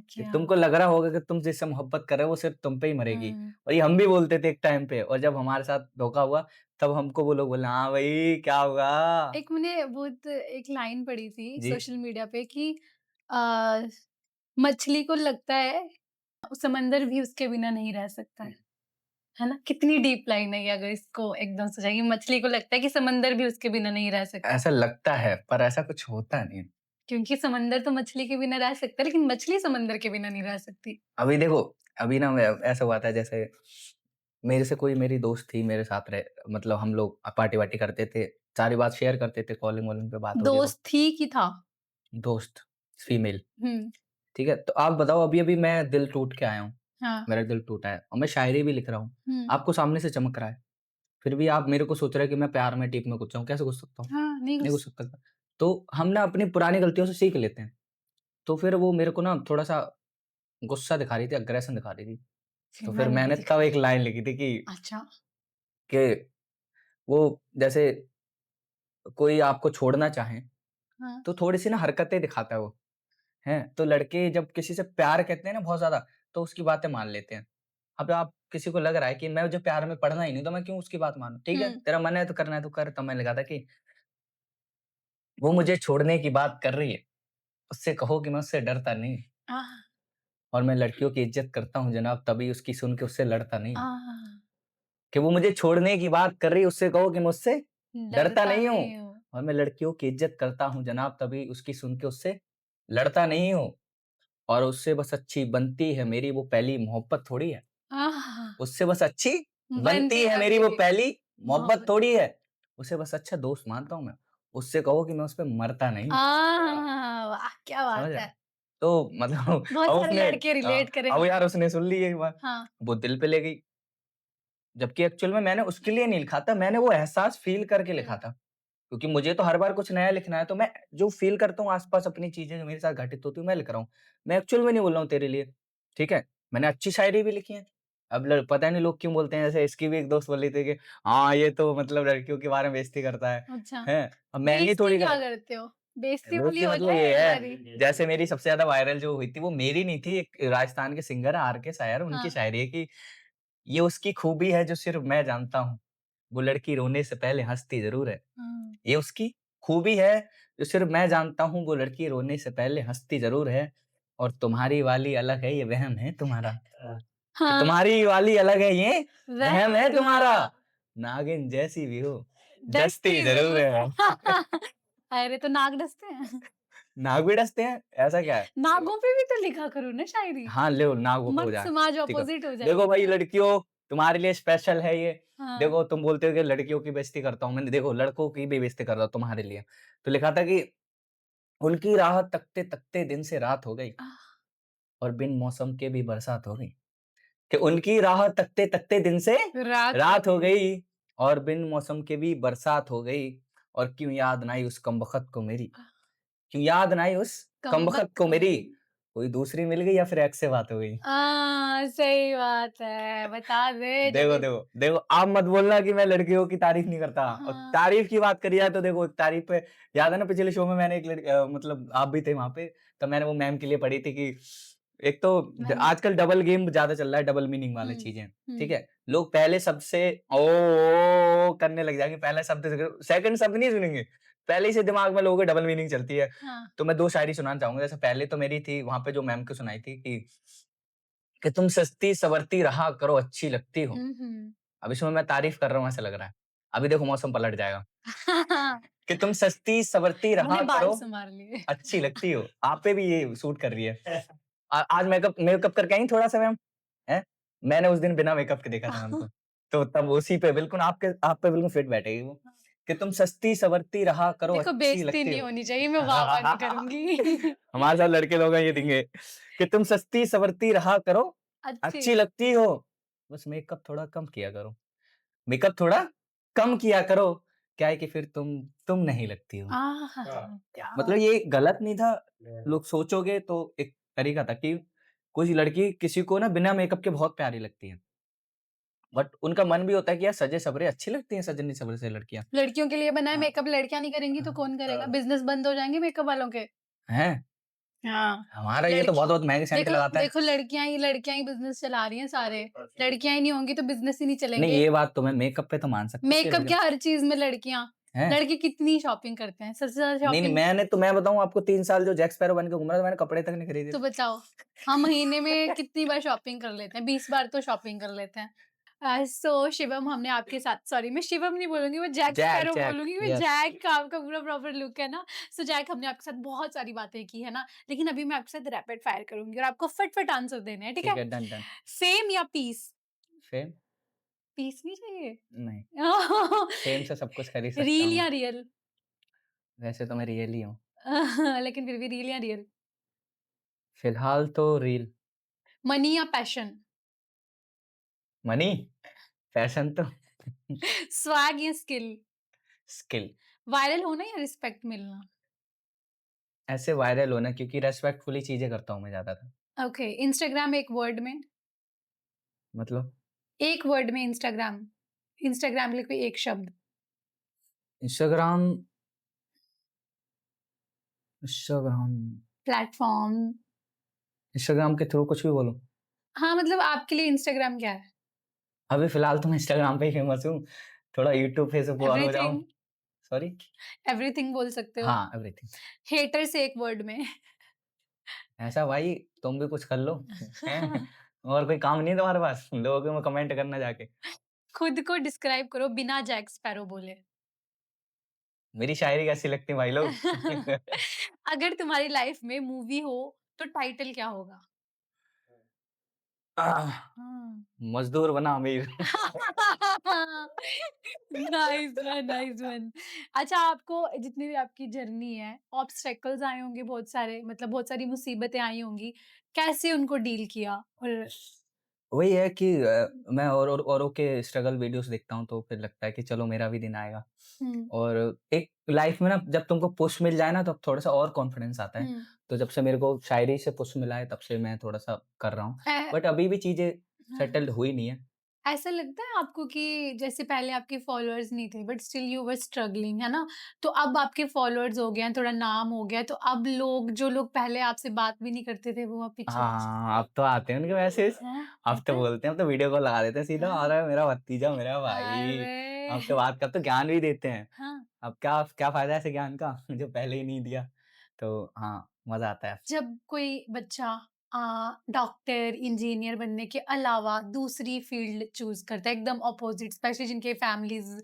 B: कि
A: क्या
B: तुमको लग रहा होगा कि तुम जिससे मोहब्बत कर रहे हो वो सिर्फ तुम पे ही मरेगी।
A: हुँ।
B: और ये हम भी बोलते थे एक टाइम पे, और जब हमारे साथ धोखा हुआ तब हमको वो लोग बोले हाँ भाई क्या होगा।
A: एक मैंने बहुत एक लाइन पढ़ी थी
B: जी।
A: सोशल मीडिया पे कि अ, मछली को लगता है समंदर भी उसके बिना नहीं रह सकता है ना? कितनी डीप लाइन है ये अगर इसको एकदम से जाएगी मछली को लगता है कि समंदर भी उसके बिना नहीं रह सकता,
B: ऐसा लगता है पर ऐसा कुछ होता नहीं।
A: क्योंकि समंदर तो मछली के बिना रह सकता है लेकिन मछली समंदर के बिना नहीं रह सकती।
B: अभी देखो, अभी ना मैं ऐसा हुआ था जैसे मेरे से कोई मेरी दोस्त थी मेरे साथ रहे, मतलब हम लोग पार्टी वार्टी करते थे, सारी बात शेयर करते थे, कॉलिंग वॉलिंग पे बात हो रही हो।
A: दोस्त थी कि था?
B: दोस्त फीमेल।
A: हुँ,
B: ठीक है, तो आप बताओ अभी अभी मैं दिल टूट के आया हूँ,
A: हाँ।
B: मेरा दिल टूटा है और मैं शायरी भी लिख रहा हूँ,
A: हुँ,
B: आपको सामने से चमक रहा है, फिर भी आप मेरे को सोच रहे हैं कि मैं प्यार में टीप में घुस जाऊँ, कैसे घुस सकता हूँ?
A: हाँ, नहीं
B: नहीं
A: घुस
B: घुस सकता था। तो हम ना अपनी पुरानी गलतियों से सीख लेते हैं, तो फिर वो मेरे को ना थोड़ा-सा गुस्सा दिखा रही थी, एग्रेशन दिखा रही थी,
A: फिर
B: तो फिर
A: मैंने भी
B: मैंने तब
A: दिखाई।
B: एक लाइन लिखी थी
A: अच्छा।
B: कि वो जैसे कोई आपको छोड़ना चाहे,
A: हाँ।
B: तो थोड़ी-सी ना हरकतें दिखाता है वो, हैं? तो लड़के जब किसी से प्यार कहते हैं ना बहुत ज़्यादा, तो उसकी बातें मान लेते हैं। अब आप किसी को लग रहा है कि मैं मुझे प्यार में पड़ना ही नहीं, तो मैं क्यों उसकी बात मानूँ? ठीक है,
A: हुँ।
B: तेरा मन है तो करना है तो कर, तब मैंने लिखा था कि वो मुझे छोड़ने की बात कर रही है, उससे कहो कि मैं उससे डरता नहीं
A: आह!
B: और मैं लड़कियों की इज़्ज़त करता हूँ जनाब, तभी उसकी सुन के उससे लड़ता नहीं।
A: आह!
B: कि वो मुझे छोड़ने की बात कर रही है, उससे कहो कि मैं उससे डरता
A: डरता
B: नहीं हूँ
A: नहीं हूँ।
B: और मैं लड़कियों की इज़्ज़त करता हूँ जनाब, तभी उसकी सुन के उससे लड़ता नहीं हूँ और उससे बस अच्छी बनती है मेरी वो पहली मोहब्बत थोड़ी है।
A: आह!
B: उससे बस अच्छी बनती
A: बनती
B: है
A: है
B: मेरी वो
A: मेरी
B: पहली मोहब्बत
A: मोहब्बत।
B: थोड़ी है। उसे बस अच्छा दोस्त मानता हूँ मैं। उससे कहो कि मैं उस पे मरता नहीं।
A: वाह! क्या
B: समझ
A: बात
B: रहे
A: है।
B: हैं? तो मतलब
A: बहुत
B: अब
A: सारे
B: उसने
A: लड़के रिलेट
B: अब
A: करेंगे।
B: यार उसने सुन ली एक बात,
A: हाँ।
B: वो दिल पे ले गई। जबकि एक्चुअल में मैंने उसके लिए नहीं लिखा था, मैंने वो एहसास फ़ील करके लिखा था। क्योंकि मुझे तो हर बार कुछ नया लिखना है, तो मैं जो फ़ील करता हूँ आस-पास अपनी चीज़ें जो मेरे साथ घटित होती हैं, मैं लिख रहा हूँ। मैं एक्चुअल में नहीं बोल रहा हूँ तेरे लिए, ठीक है? मैंने अच्छी शायरी भी लिखी है। अब ल पता नहीं लोग क्यों बोलते हैं, जैसे इसकी भी एक दोस्त बोल रही थी कि हाँ, ये तो मतलब लड़कियों के बारे में बेइज़्ती करता है।
A: अच्छा।
B: हैं? अब महँगी
A: बेइज़्ज़ती
B: थोड़ी
A: क्या
B: कर
A: करते हो? बेइज़्ज़ती वाली
B: बेइज़्ज़ती
A: हो
B: मतलब
A: जाए
B: ये
A: एक बारी।
B: है, जैसे मेरी सबसे ज़्यादा वायरल जो हुई थी, वो मेरी नहीं थी, एक राजस्थान के सिंगर हैं आर के शायर, उनकी
A: हाँ।
B: शायरी है कि ये उसकी खूबी है जो सिर्फ़ मैं जानता हूँ, वो लड़की रोने से पहले हँसती ज़रूर है।
A: हुँ।
B: ये उसकी खूबी है, जो सिर्फ़ मैं जानता हूँ, वो लड़की रोने से पहले हँसती ज़रूर है और तुम्हारी वाली अलग है, ये वहम है तुम्हारा। कि
A: हाँ,
B: तुम्हारी वाली अलग है, ये
A: वहम
B: वहम
A: है
B: है तुम्हारा।
A: तुम्हारा।
B: नागिन जैसी भी हो, डसती
A: डसती
B: ज़रूर
A: ज़रूर
B: है।
A: अरे! तो नाग डसते हैं?
B: नाग भी डसते हैं? ऐसा क्या है?
A: नागों पे भी तो लिखा करो ना शायरी।
B: हाँ, लो नाग हो
A: मर्द
B: जाए,
A: समाज
B: ठीक है।
A: अपोज़िट हो
B: देखो
A: जाएगी।
B: भाई लड़कियों, तुम्हारे लिए स्पेशल है ये।
A: हाँ।
B: देखो तुम बोलते हो कि लड़कियों की बेइज़्ज़ती करता हूँ, मैंने देखो लड़कों की भी बेइज़्ज़ती कर रहा हूँ तुम्हारे लिए। तो लिखा था कि उनकी राह तकते-तकते दिन से रात हो गई
A: आह!
B: और बिन मौसम के भी बरसात हो गई। कि उनकी राह तकते-तकते दिन से
A: रात हो
B: रात हो
A: गई।
B: गई और बिन मौसम के भी बरसात हो गई और क्यों याद ना आई उस कमबख्त को मेरी, क्यों याद ना आई उस कमबख्त
A: कमबख्त
B: को
A: को
B: मेरी,
A: मेरी।
B: कोई दूसरी मिल गई या फिर एक्स से बात हो गई।
A: सही बात है। बता दे जब
B: देखो, देखो, देखो आप मत बोलना कि मैं लड़कियों की तारीफ़ नहीं करता और
A: हाँ।
B: तारीफ़ की बात करी जाए तो देखो तारीफ़ पे याद है ना पिछले शो में मैंने एक मतलब आप भी थे वहाँ पे, तब मैंने वो मैम के लिए पढ़ी थी कि एक तो
A: मैंने
B: आजकल डबल गेम ज़्यादा चल रहा है, डबल मीनिंग वाली
A: हुँ,
B: चीज़ें, ठीक
A: हुँ।
B: है? लोग पहले शब्द से ओ करने लग जाएँगे, पहला शब्द से सेकंड शब्द नहीं सुनेंगे, पहले ही से दिमाग में लोगों के डबल मीनिंग चलती है।
A: हाँ।
B: तो मैं 2 शायरी सुनाना चाहूँगा, जैसे पहले तो मेरी थी वहाँ पे जो मैम को सुनाई थी कि तुम सस्ती-सवरती रहा करो अच्छी लगती हो।
A: हुँ, हुँ।
B: अब इसमें मैं तारीफ़ कर रहा हूँ ऐसा लग रहा है। अभी देखो मौसम पलट जाएगा कि तुम सस्ती-सवरती
A: मैंने
B: रहा
A: बाल
B: करो,
A: संवार लिए।
B: अच्छी लगती हो। आप पे भी ये सूट कर रही है। आज मेकअप मेकअप करके आई थोड़ा-सा मैम? हैं? मैंने उस दिन बिना मेकअप के देखा था मैम को। तो तब उसी पे बिल्कुल आप पे बिल्कुल फिट बैठेगी वो। कि तुम सस्ती-सवरती रहा करो,
A: देखो
B: अच्छी
A: बेइज़्ज़ती
B: लगती
A: नहीं
B: हो।
A: होनी चाहिए, मैं वाह-वाह नहीं करूँगी।
B: हमारे साथ लड़के लोग हैं ये देंगे कि तुम सस्ती-सवरती रहा करो,
A: अच्छी।
B: अच्छी लगती हो। बस मेकअप थोड़ा कम किया करो। मेकअप थोड़ा कम किया करो, क्या है कि फिर तुम नहीं लगती हो।
A: आहा! क्या
B: मतलब
A: बात
B: ये गलत नहीं था, लोग सोचोगे तो एक तरीका था कि कोई लड़की किसी को ना बिना मेकअप के बहुत प्यारी लगती है। बट उनका मन भी होता है कि यार सजे सवरे अच्छी लगती हैं सजनी सवरे से लड़कियां।
A: लड़कियों के लिए बना है
B: हाँ।
A: मेकअप, लड़कियाँ नहीं करेंगी तो कौन करेगा? बिज़नेस बंद हो जाएँगे मेकअप वालों के।
B: हैं
A: हाँ,
B: हमारा ये तो
A: लड़की
B: बहुत बहुत महंगे सेंट
A: देखो
B: लगाता है।
A: देखो लड़कियाँ ही बिज़नेस चला रही हैं सारे। लड़कियाँ ही नहीं होंगी तो बिज़नेस ही नहीं
B: नहीं
A: चलेंगे।
B: ये बात तो मैं मेकअप पे तो मान सकता हूँ कि
A: मेकअप
B: लड़के
A: क्या हर चीज़ में लड़कियाँ।
B: हैं।
A: लड़के कितनी शॉपिंग करते हैं, सबसे ज़्यादा
B: नहीं नहीं
A: शॉपिंग
B: मैं बताऊं आपको 3 साल जो जैक स्पैरो बन के घूम रहा था मैंने कपड़े तक नहीं खरीदे
A: तो
B: थे।
A: बताओ, हम महीने में कितनी बार शॉपिंग कर लेते हैं? 20 बार तो शॉपिंग कर लेते हैं। सो शिवम हमने आपके साथ सॉरी मैं शिवम नहीं बोलूँगी, मैं जैक
B: जैक
A: स्पैरो
B: जैक
A: बोलूँगी, मैं
B: यस।
A: जैक का आपका पूरा प्रॉपर लुक है ना। सो जैक हमने आपके साथ बहुत सारी बातें की है ना, लेकिन अभी मैं आपके साथ रैपिड फायर करूँगी और आपको फट-फट आंसर देने हैं, ठीक
B: ठीक
A: है?
B: है डन डन।
A: फेम या पीस?
B: फेम
A: पीस नहीं चाहिए?
B: नहीं, फेम से सब कुछ खरीद सकता
A: रील
B: हूँ मैं।
A: या रियल?
B: वैसे तो मैं रियल ही हूँ।
A: लेकिन फिर भी रील या रियल?
B: फिलहाल तो रील।
A: मनी या पैशन?
B: मनी फैशन तो
A: स्वैग या स्किल?
B: स्किल।
A: वायरल होना या रिस्पेक्ट मिलना?
B: ऐसे वायरल होना क्योंकि रेस्पेक्टफुली चीजें करता हूँ मैं ज्यादातर।
A: ओके, इंस्टाग्राम एक वर्ड में?
B: मतलब
A: एक वर्ड में इंस्टाग्राम। इंस्टाग्राम के लिए कोई एक शब्द।
B: Instagram Instagram
A: platform.
B: इंस्टाग्राम के थ्रू कुछ भी बोलूं।
A: हाँ, मतलब आपके लिए इंस्टाग्राम क्या है?
B: अभी फिलहाल तो मैं इंस्टाग्राम पे ही फेमस हूँ। थोड़ा यूट्यूब फेसबुक और हो जाऊं।
A: Everything,
B: sorry.
A: एवरीथिंग बोल सकते हो।
B: हाँ एवरीथिंग।
A: हेटर्स एक वर्ड में।
B: ऐसा भाई तुम भी कुछ कर लो हैं। और कोई काम नहीं है तुम्हारे पास लोगों में कमेंट करना जाके।
A: खुद को डिस्क्राइब करो बिना जैक स्पैरो बोले।
B: मेरी शायरी कैसी लगती है भाई लोग।
A: अगर तुम्हारी लाइफ में मूवी हो, तो टाइटल क्या होगा?
B: आह,
A: हाँ।
B: मजदूर बना अमीर।
A: Nice one. अच्छा आपको जितनी भी आपकी जर्नी है, ऑब्स्टेकल्स आए होंगे बहुत सारे मतलब बहुत सारी मुसीबतें आई होंगी, कैसे उनको डील किया? और
B: वही है कि मैं और औरों के स्ट्रगल वीडियोस देखता हूँ तो फिर लगता है कि चलो मेरा भी दिन आएगा।
A: हुँ,
B: और एक लाइफ में ना जब तुमको पुश मिल जाए ना तब थोड़ा सा और कॉन्फिडेंस आता है।
A: हुँ।
B: तो जब से मेरे को शायरी से पुश मिला है तब से मैं थोड़ा सा कर रहा हूँ।
A: ए
B: बट अभी भी चीजें
A: हाँ।
B: सेटल्ड हुई नहीं है।
A: ऐसा लगता है आपको कि जैसे पहले आपके फॉलोअर्स नहीं थे but still you were struggling, है ना? तो अब आपके फॉलोअर्स हो गए हैं, थोड़ा नाम हो गया है, तो अब लोग जो लोग पहले आपसे बात भी नहीं करते थे, वो अब पीछे
B: हाँ अब तो आते हैं उनके मैसेज।
A: हैं?
B: अब तो
A: आता है?
B: बोलते हैं अब तो वीडियो कॉल लगा देते हैं सीधा
A: हाँ।
B: अरे मेरा भतीजा मेरा भाई। अब तो
A: अरे!
B: बात कर तो ज्ञान भी देते हैं।
A: हाँ।
B: अब क्या क्या फायदा है ऐसे ज्ञान का जो पहले ही नहीं दिया। तो हाँ मजा आता है।
A: जब कोई बच्चा डॉक्टर, इंजीनियर बनने के अलावा दूसरी फ़ील्ड चूज़ करता है, एकदम अपोज़िट स्पेशली जिनके फैमिलीज़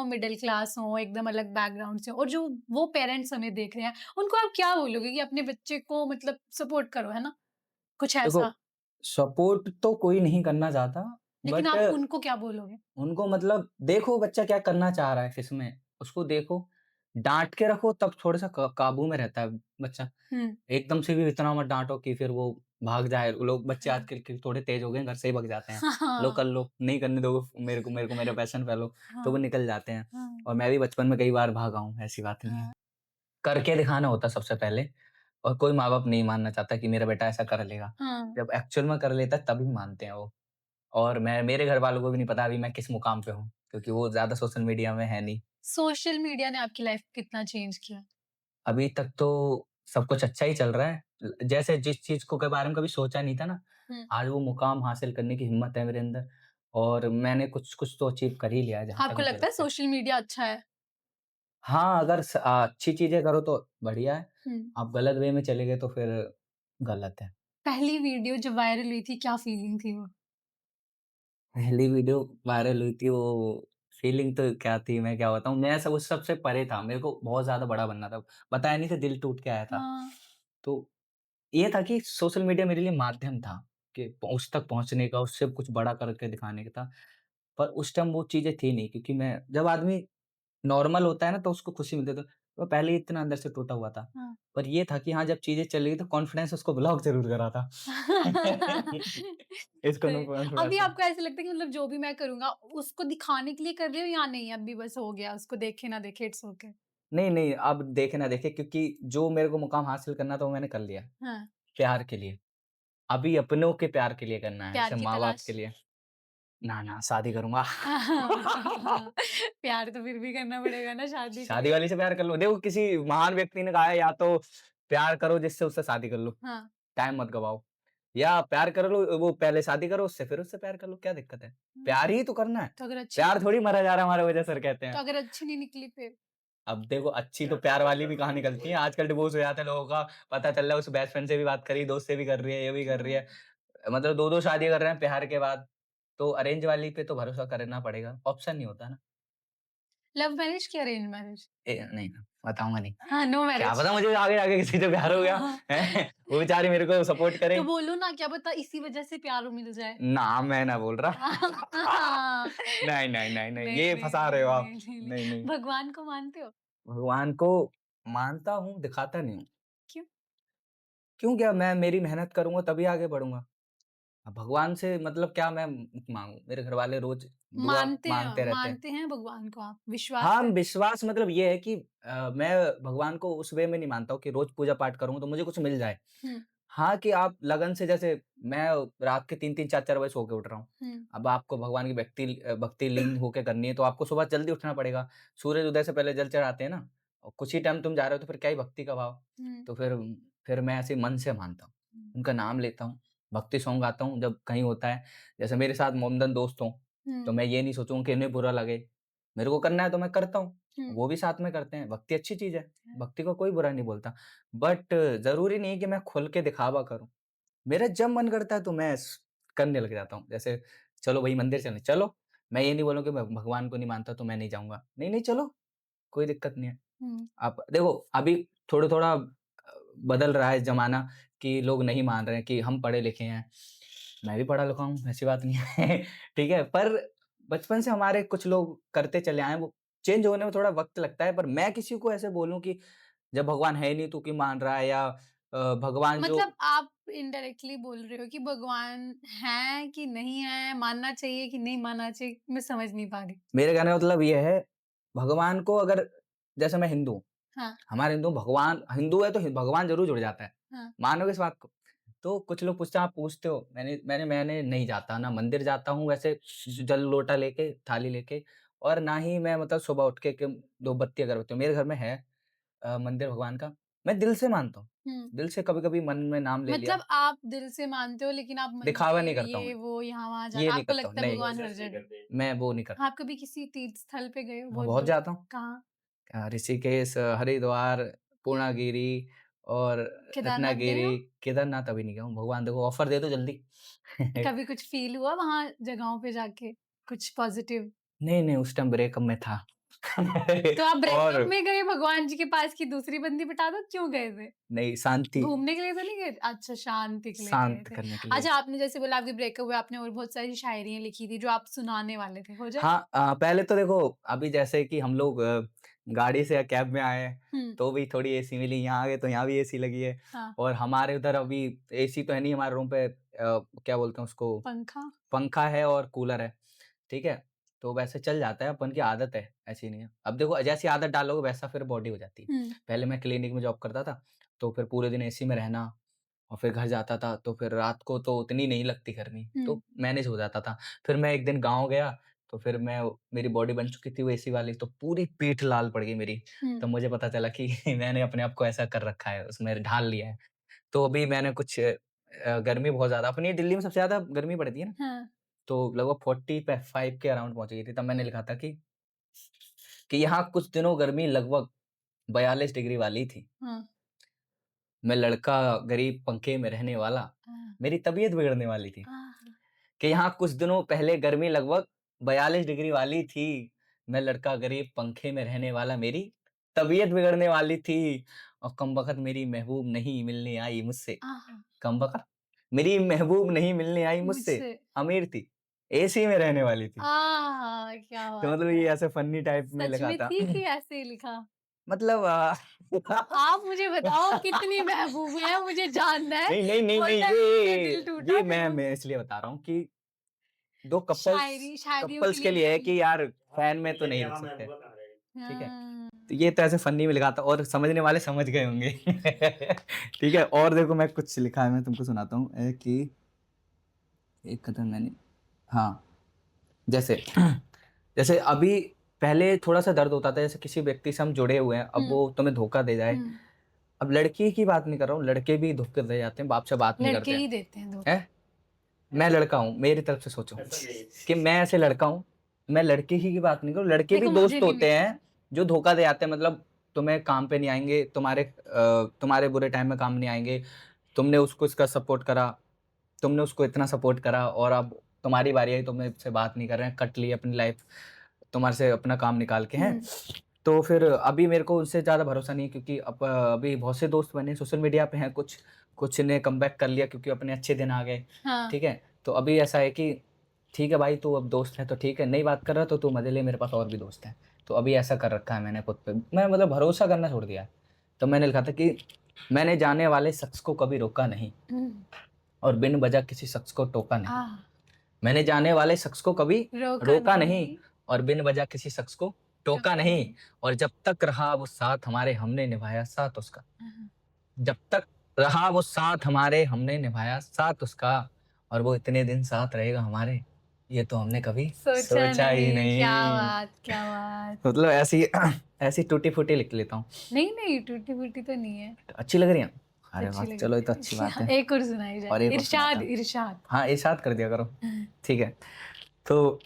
A: मिडल क्लास हों, एकदम अलग बैकग्राउंड से हों और जो वो पेरेंट्स हमें देख रहे हैं, उनको आप क्या बोलोगे कि अपने बच्चे को मतलब सपोर्ट करो, है ना? कुछ
B: देखो
A: ऐसा,
B: सपोर्ट तो कोई नहीं करना चाहता
A: लेकिन
B: बट
A: आप उनको क्या बोलोगे?
B: उनको मतलब देखो बच्चा क्या करना चाह रहा है किसमें, उसको देखो, डाँट के रखो तब थोड़ा-सा काबू में रहता है बच्चा।
A: हुँ।
B: एकदम से भी इतना मत डाँटो कि फिर वो भाग जाए। लोग बच्चे
A: हाँ।
B: आजकल के थोड़े तेज़ हो गए हैं, घर से ही भग जाते हैं। लो
A: हाँ,
B: कर लो, नहीं करने दोगे मेरे को मेरा पैशन फैलो, तो वो
A: हाँ,
B: निकल जाते हैं।
A: हाँ,
B: और मैं भी बचपन में कई बार भागा हूँ, ऐसी बात नहीं है।
A: हाँ।
B: करके दिखाना होता है सबसे पहले और कोई माँ-बाप नहीं मानना चाहता कि मेरा बेटा ऐसा कर लेगा।
A: हाँ।
B: जब एक्चुअल में कर लेता है तभी मानते हैं वो। और मैं मेरे घरवालों को भी नहीं पता अभी मैं किस मुकाम पे हूँ, क्योंकि वो ज़्यादा सोशल मीडिया में है नहीं।
A: सोशल मीडिया ने आपकी लाइफ़ को कितना चेंज किया?
B: अभी तक तो सब कुछ अच्छा ही चल रहा है। जैसे जिस चीज़ को के बारे में कभी सोचा नहीं था ना,
A: हुँ।
B: आज वो मुकाम हासिल करने की हिम्मत है मेरे अंदर और मैंने कुछ-कुछ तो अचीव कर ही लिया है, जहाँ तक
A: आपको
B: मुझे
A: लगता है
B: लगता है।
A: सोशल मीडिया अच्छा है?
B: हाँ, अगर अच्छी चीज़ें करो तो बढ़िया है,
A: हुँ।
B: आप गलत वे में चले गए तो फिर गलत है।
A: पहली वीडियो जब वायरल हुई थी, क्या फीलिंग थी वो?
B: पहली वीडियो वायरल हुई थी वो फीलिंग तो क्या थी मैं क्या बताऊँ, मैं सब उस सबसे परे था, मेरे को बहुत ज़्यादा बड़ा बनना था। बताया नहीं था दिल टूट के आया था।
A: हाँ।
B: तो ये था कि सोशल मीडिया मेरे लिए माध्यम था कि उस तक पहुँचने का, उससे कुछ बड़ा करके दिखाने का था। पर उस टाइम वो चीज़ें थी नहीं क्योंकि मैं जब आदमी नॉर्मल होता है ना तो उसको खुशी मिलती है, तो वो पहले ही इतना अंदर से टूटा हुआ था।
A: हाँ।
B: पर ये था कि हाँ, जब चीज़ें चल रही तो कॉन्फिडेंस उसको ब्लॉक ज़रूर करा था। इसको नो
A: सही। अभी
B: कॉन्फिडेंस है।
A: आपको ऐसा लगता है कि मतलब जो भी मैं करूँगा, उसको दिखाने के लिए कर रही हूँ या नहीं, अभी बस हो गया, उसको देखे ना देखे इट्स ओके?
B: नहीं, नहीं, अब देखे ना देखे क्योंकि जो मेरे को मुकाम हासिल करना था वो मैंने कर लिया,
A: हाँ,
B: प्यार के लिए। अभी अपनों के प्यार के लिए करना है,
A: प्यार
B: जैसे
A: की
B: माँ-बाप
A: तलाश।
B: के लिए। ना ना शादी करूंगा।
A: प्यार तो फिर भी करना पड़ेगा ना शादी के
B: शादी
A: लिए।
B: वाली से प्यार कर लो। देखो किसी महान व्यक्ति ने कहा है या तो प्यार करो जिससे उससे शादी कर लो,
A: हाँ,
B: टाइम मत गवाओ, या प्यार कर लो वो पहले शादी करो उससे फिर उससे प्यार कर लो, क्या दिक्कत है? प्यार ही तो करना है।
A: तो अगर अच्छी
B: प्यार थोड़ी मरा जा रहा है हमारे वजह सर कहते
A: तो
B: हैं।
A: अगर अच्छी नहीं निकली फिर?
B: अब देखो अच्छी तो प्यार वाली भी कहाँ निकलती है, आजकल डिवोर्स हो जाता है लोगों का, पता चल रहा है उस बेस्ट फ्रेंड से भी बात करी, दोस्त से भी कर रही है, ये भी कर रही है, मतलब 2-2 शादियाँ कर रहे हैं प्यार के बाद। तो अरेंज वाली पे तो भरोसा करना पड़ेगा, ऑप्शन नहीं होता ना।
A: लव मैरिज की अरेंज मैरिज?
B: नहीं, बताऊँगा नहीं।
A: हाँ, नो
B: क्या
A: मैरिज।
B: पता मुझे आगे जाके किसी से प्यार हो गया, हैं? वो बेचारी मेरे को सपोर्ट करे।
A: तो बोलो ना, क्या पता इसी वजह से प्यार मिल जाए।
B: ना, मैं ना बोल रहा।
A: हाँ।
B: नहीं, नहीं, नहीं, नहीं,
A: नहीं,
B: ये
A: नहीं,
B: फँसा रहे
A: नहीं,
B: हो आप।
A: नहीं, नहीं, नहीं।
B: नहीं, नहीं।
A: भगवान को मानते हो?
B: भगवान को मानता हूँ, दिखाता नहीं हूँ।
A: क्यों?
B: क्यों क्या मैं मेरी मेहनत करूँगा तभी आगे बढ़ूँगा। अब भगवान से मतलब क्या मैं माँगूँ? मेरे घरवाले रोज़ दुआ माँगते रहते हैं।
A: मानते हैं भगवान को आप? विश्वास
B: हाँ,
A: है?
B: विश्वास मतलब ये है कि मैं भगवान को उस वे में नहीं मानता हूँ कि रोज़ पूजा-पाठ करूँगा तो मुझे कुछ मिल जाए।
A: हुँ,
B: हाँ, कि आप लगन से जैसे मैं रात के 3-3 4-4 बजे सो के उठ रहा हूँ।
A: हुँ,
B: अब आपको भगवान की भक्ति लीन होके करनी है तो आपको सुबह जल्दी उठना पड़ेगा। सूरज उदय से पहले जल चढ़ाते हैं ना और कुछ ही टाइम तुम जा रहे हो तो फिर क्या ही भक्ति का भाव।
A: हुँ,
B: तो फिर मैं ऐसे मन से मानता हूँ।
A: हुँ,
B: उनका नाम लेता हूँ, भक्ति सॉन्ग गाता हूँ जब कहीं होता है। जैसे मेरे साथ मोमडन दोस्त हों, तो
A: हुँ,
B: मैं ये नहीं सोचूँगा कि इन्हें बुरा लगे। मेरे को करना है तो मैं करता हूँ,
A: हुँ।
B: वो भी साथ में करते हैं। भक्ति अच्छी चीज़ है, भक्ति को कोई बुरा नहीं बोलता। बट ज़रूरी नहीं है कि मैं खुल के दिखावा करूँ। मेरा जब मन करता है तो मैं करने लग जाता हूँ। जैसे चलो भई मंदिर चलें, चलो। मैं ये नहीं बोलूँ कि मैं भगवान को नहीं मानता तो मैं नहीं जाऊँगा। नहीं, नहीं चलो, कोई दिक्कत नहीं है।
A: हुँ,
B: आप देखो अभी थोड़ा-थोड़ा बदल रहा है ज़माना कि लोग नहीं मान रहे हैं कि हम पढ़े-लिखे हैं। मैं भी पढ़ा-लिखा हूँ, ऐसी बात नहीं है, ठीक है? पर बचपन से हमारे कुछ लोग करते चले आए हैं, वो चेंज होने में थोड़ा वक़्त लगता है, पर मैं किसी को ऐसे बोलूँ कि जब भगवान है ही नहीं, तू क्यों मान रहा है या भगवान जो
A: मतलब आप इनडायरेक्टली बोल रहे हो कि भगवान है कि नहीं है, मानना चाहिए कि नहीं मानना चाहिए? मैं समझ नहीं पा रही।
B: मेरे कहने का मतलब ये है, भगवान को अगर जैसे मैं हिंदू हूँ,
A: हाँ,
B: हमारे हिंदू भगवान हिंदू है तो भगवान ज़रूर जुड़ जाता है।
A: हाँ,
B: मानोगे इस बात को? तो कुछ लोग पूछते हैं, आप पूछते हो? मैंने नहीं जाता, ना मंदिर जाता हूँ वैसे जल लोटा लेके, थाली लेके और ना ही मैं मतलब सुबह उठ के 2 बत्ती अगरबत्ती मेरे घर में है मंदिर भगवान का। मैं दिल से मानता हूँ।
A: हुँ।
B: दिल से कभी-कभी मन में नाम ले लिया,
A: मतलब आप दिल से मानते हो, लेकिन आप
B: दिखावा
A: मंदिर
B: नहीं करता हूँ
A: ये
B: मैं।
A: वो यहाँ-वहाँ
B: ये
A: जाना
B: नहीं
A: आपको
B: करता हूँ,
A: लगता है
B: नहीं,
A: भगवान हर जगह?
B: मैं वो नहीं करता।
A: आप कभी किसी तीर्थ स्थल पे गए हो
B: हाँ,
A: बहुत
B: बहुत
A: बड़े?
B: जाता हूँ।
A: कहाँ?
B: ऋषिकेश, हरिद्वार, पूर्णागिरि और
A: केदारनाथ गए हो?
B: रत्नागिरि, केदारनाथ अभी नहीं गया हूँ। भगवान देखो ऑफ़र दे दो जल्दी।
A: कभी कुछ फ़ील हुआ वहाँ जगहों पे जाके? कुछ पॉज़िटिव?
B: नहीं, नहीं उस टाइम ब्रेकअप में था।
A: तो आप ब्रेकअप
B: और
A: में गए भगवान जी के पास कि दूसरी बंदी पटा दो, क्यों गए थे?
B: नहीं शांति
A: घूमने के लिए तो नहीं गए थे? अच्छा, शांति के लिए गए
B: शांत
A: थे।
B: करने के लिए।
A: अच्छा, आपने जैसे बोला आपके ब्रेकअप हुए, आपने और बहुत सारी शायरियाँ लिखी थी जो आप सुनाने वाले थे, हो जाए?
B: हाँ पहले तो देखो अभी जैसे कि हम लोग गाड़ी से या कैब में आए हैं,
A: हुँ,
B: तो भी थोड़ी एसी मिली, यहाँ आ गए तो यहाँ भी एसी लगी है
A: हाँ।
B: और हमारे उधर अभी एसी तो है नहीं हमारे रूम पे क्या बोलते हैं उसको
A: पंखा?
B: पंखा है और कूलर है, ठीक है? तो वैसे चल जाता है, अपन की आदत है, ऐसी नहीं है। अब देखो जैसी आदत डालोगे वैसा फिर बॉडी हो जाती है।
A: हुँ,
B: पहले मैं क्लिनिक में जॉब करता था, तो फिर पूरे दिन एसी में रहना और फिर घर जाता था, तो फिर रात को तो उतनी नहीं लगती गर्मी,
A: हुँ,
B: तो मैनेज हो जाता था। फिर मैं एक दिन गाँव गया, तो फिर मेरी बॉडी बन चुकी थी वो एसी वाली, तो पूरी पीठ लाल पड़ गई मेरी।
A: हुँ,
B: तब मुझे पता चला कि मैंने अपने आप को ऐसा कर रखा है, उसमें ढाल लिया है। तो अभी मैंने कुछ गर्मी बहुत ज़्यादा अपनी दिल्ली में सबसे ज़्यादा गर्मी पड़ती है ना,
A: हाँ,
B: तो लगभग 45 के अराउंड पहुँच गई थी। तब मैंने लिखा था कि यहाँ कुछ दिनों गर्मी लगभग 42 डिग्री वाली थी।
A: हाँ,
B: मैं लड़का गरीब पंखे में रहने वाला,
A: हाँ,
B: मेरी तबीयत बिगड़ने वाली थी।
A: हाँ,
B: कि यहाँ कुछ दिनों पहले गर्मी लगभग 42 डिग्री वाली थी। मैं लड़का गरीब पंखे में रहने वाला, मेरी तबीयत बिगड़ने वाली थी और कमबख्त मेरी महबूब नहीं मिलने आई मुझसे।
A: आहा!
B: कमबख्त मेरी महबूब नहीं मिलने आई मुझसे,
A: मुझसे
B: अमीर थी, एसी में रहने वाली थी।
A: आहा! क्या
B: तो
A: बात
B: मतलब
A: है।
B: ये ऐसे फनी टाइप में
A: सच
B: लिखा
A: में
B: था।
A: थी कि ऐसे ही लिखा?
B: मतलब
A: आप मुझे बताओ कितनी महबूबी है, मुझे जानना है,
B: नहीं, नहीं, नहीं, नहीं
A: वरना मेरा दिल टूटा
B: ये
A: फिर वो
B: मैं इसलिए बता रहा हूँ कि 2
A: शायरियों के
B: कपल्स के
A: लिए
B: लिए है
A: लिखी।
B: कि यार फैन में तो नहीं रुक सकते, ठीक है?
A: हाँ,
B: तो ये तो ऐसे फनी में लिखा था और समझने वाले समझ गए होंगे। ठीक है? और देखो मैं कुछ लिखा है मैं तुमको सुनाता हूँ कि एक कदम मैंने हाँ। जैसे जैसे अभी पहले थोड़ा सा दर्द होता था, जैसे किसी व्यक्ति से हम जुड़े हुए हैं, अब वो तुम्हें धोखा दे जाए। अब लड़की की बात नहीं कर रहा हूँ, लड़के भी धोखे दे जाते हैं, बाप से बात नहीं
A: लड़के
B: करते
A: ही देते हैं धोखा।
B: हैं। मैं लड़का हूँ, मेरी तरफ से सोचो कि मैं ऐसे लड़का हूँ, मैं लड़के ही की बात नहीं करूँ, लड़के भी
A: देखो मुझे
B: दोस्त
A: नहीं
B: होते हैं जो धोखा दे जाते हैं। मतलब तुम्हें काम पे नहीं आएंगे, तुम्हारे बुरे टाइम में काम नहीं आएंगे, तुमने उसको इसका सपोर्ट करा, तुमने उसको इतना सपोर्ट करा, और अब तुम्हारी बारी आई, तुमने से बात नहीं कर रहे हैं, कट ली अपनी लाइफ, तुम्हारे से अपना काम निकाल के हैं। तो फिर अभी मेरे को उनसे ज़्यादा भरोसा नहीं है, क्योंकि अब अभी बहुत से दोस्त बने सोशल मीडिया पे हैं, कुछ कुछ ने कमबैक कर लिया क्योंकि अपने अच्छे दिन आ गए।
A: हाँ।
B: ठीक है, तो अभी ऐसा है कि ठीक है भाई, तू अब दोस्त है तो ठीक है, नहीं बात कर रहा तो तू मजे ले, मेरे पास और भी दोस्त हैं। तो अभी ऐसा कर रखा है मैंने खुद पे, मैं मतलब भरोसा करना छोड़ दिया है। तो मैंने लिखा था कि मैंने जाने वाले शख्स को कभी रोका नहीं, और बिन वजह किसी शख्स को टोका नहीं। मैंने जाने वाले शख्स को कभी रोका नहीं, और बिन वजह किसी शख्स को टोका नहीं। और जब तक रहा वो साथ हमारे, हमने निभाया साथ उसका। जब तक रहा वो साथ हमारे, हमने निभाया साथ उसका, और वो इतने दिन साथ रहेगा हमारे, ये तो हमने कभी सोचा ही नहीं।
A: क्या बात, क्या बात।
B: मतलब ऐसी ऐसी टूटी फूटी लिख लेता हूँ।
A: नहीं टूटी फूटी तो नहीं है,
B: अच्छी लग रही है। अरे
A: अच्छी
B: वाह,
A: लगी।
B: चलो ये तो अच्छी बात है।
A: एक और सुनाई
B: और
A: जाए,
B: एक और
A: इरशाद
B: सुनाता हूँ।
A: इरशाद।
B: हाँ, इरशाद कर दिया करो। ठीक है, तो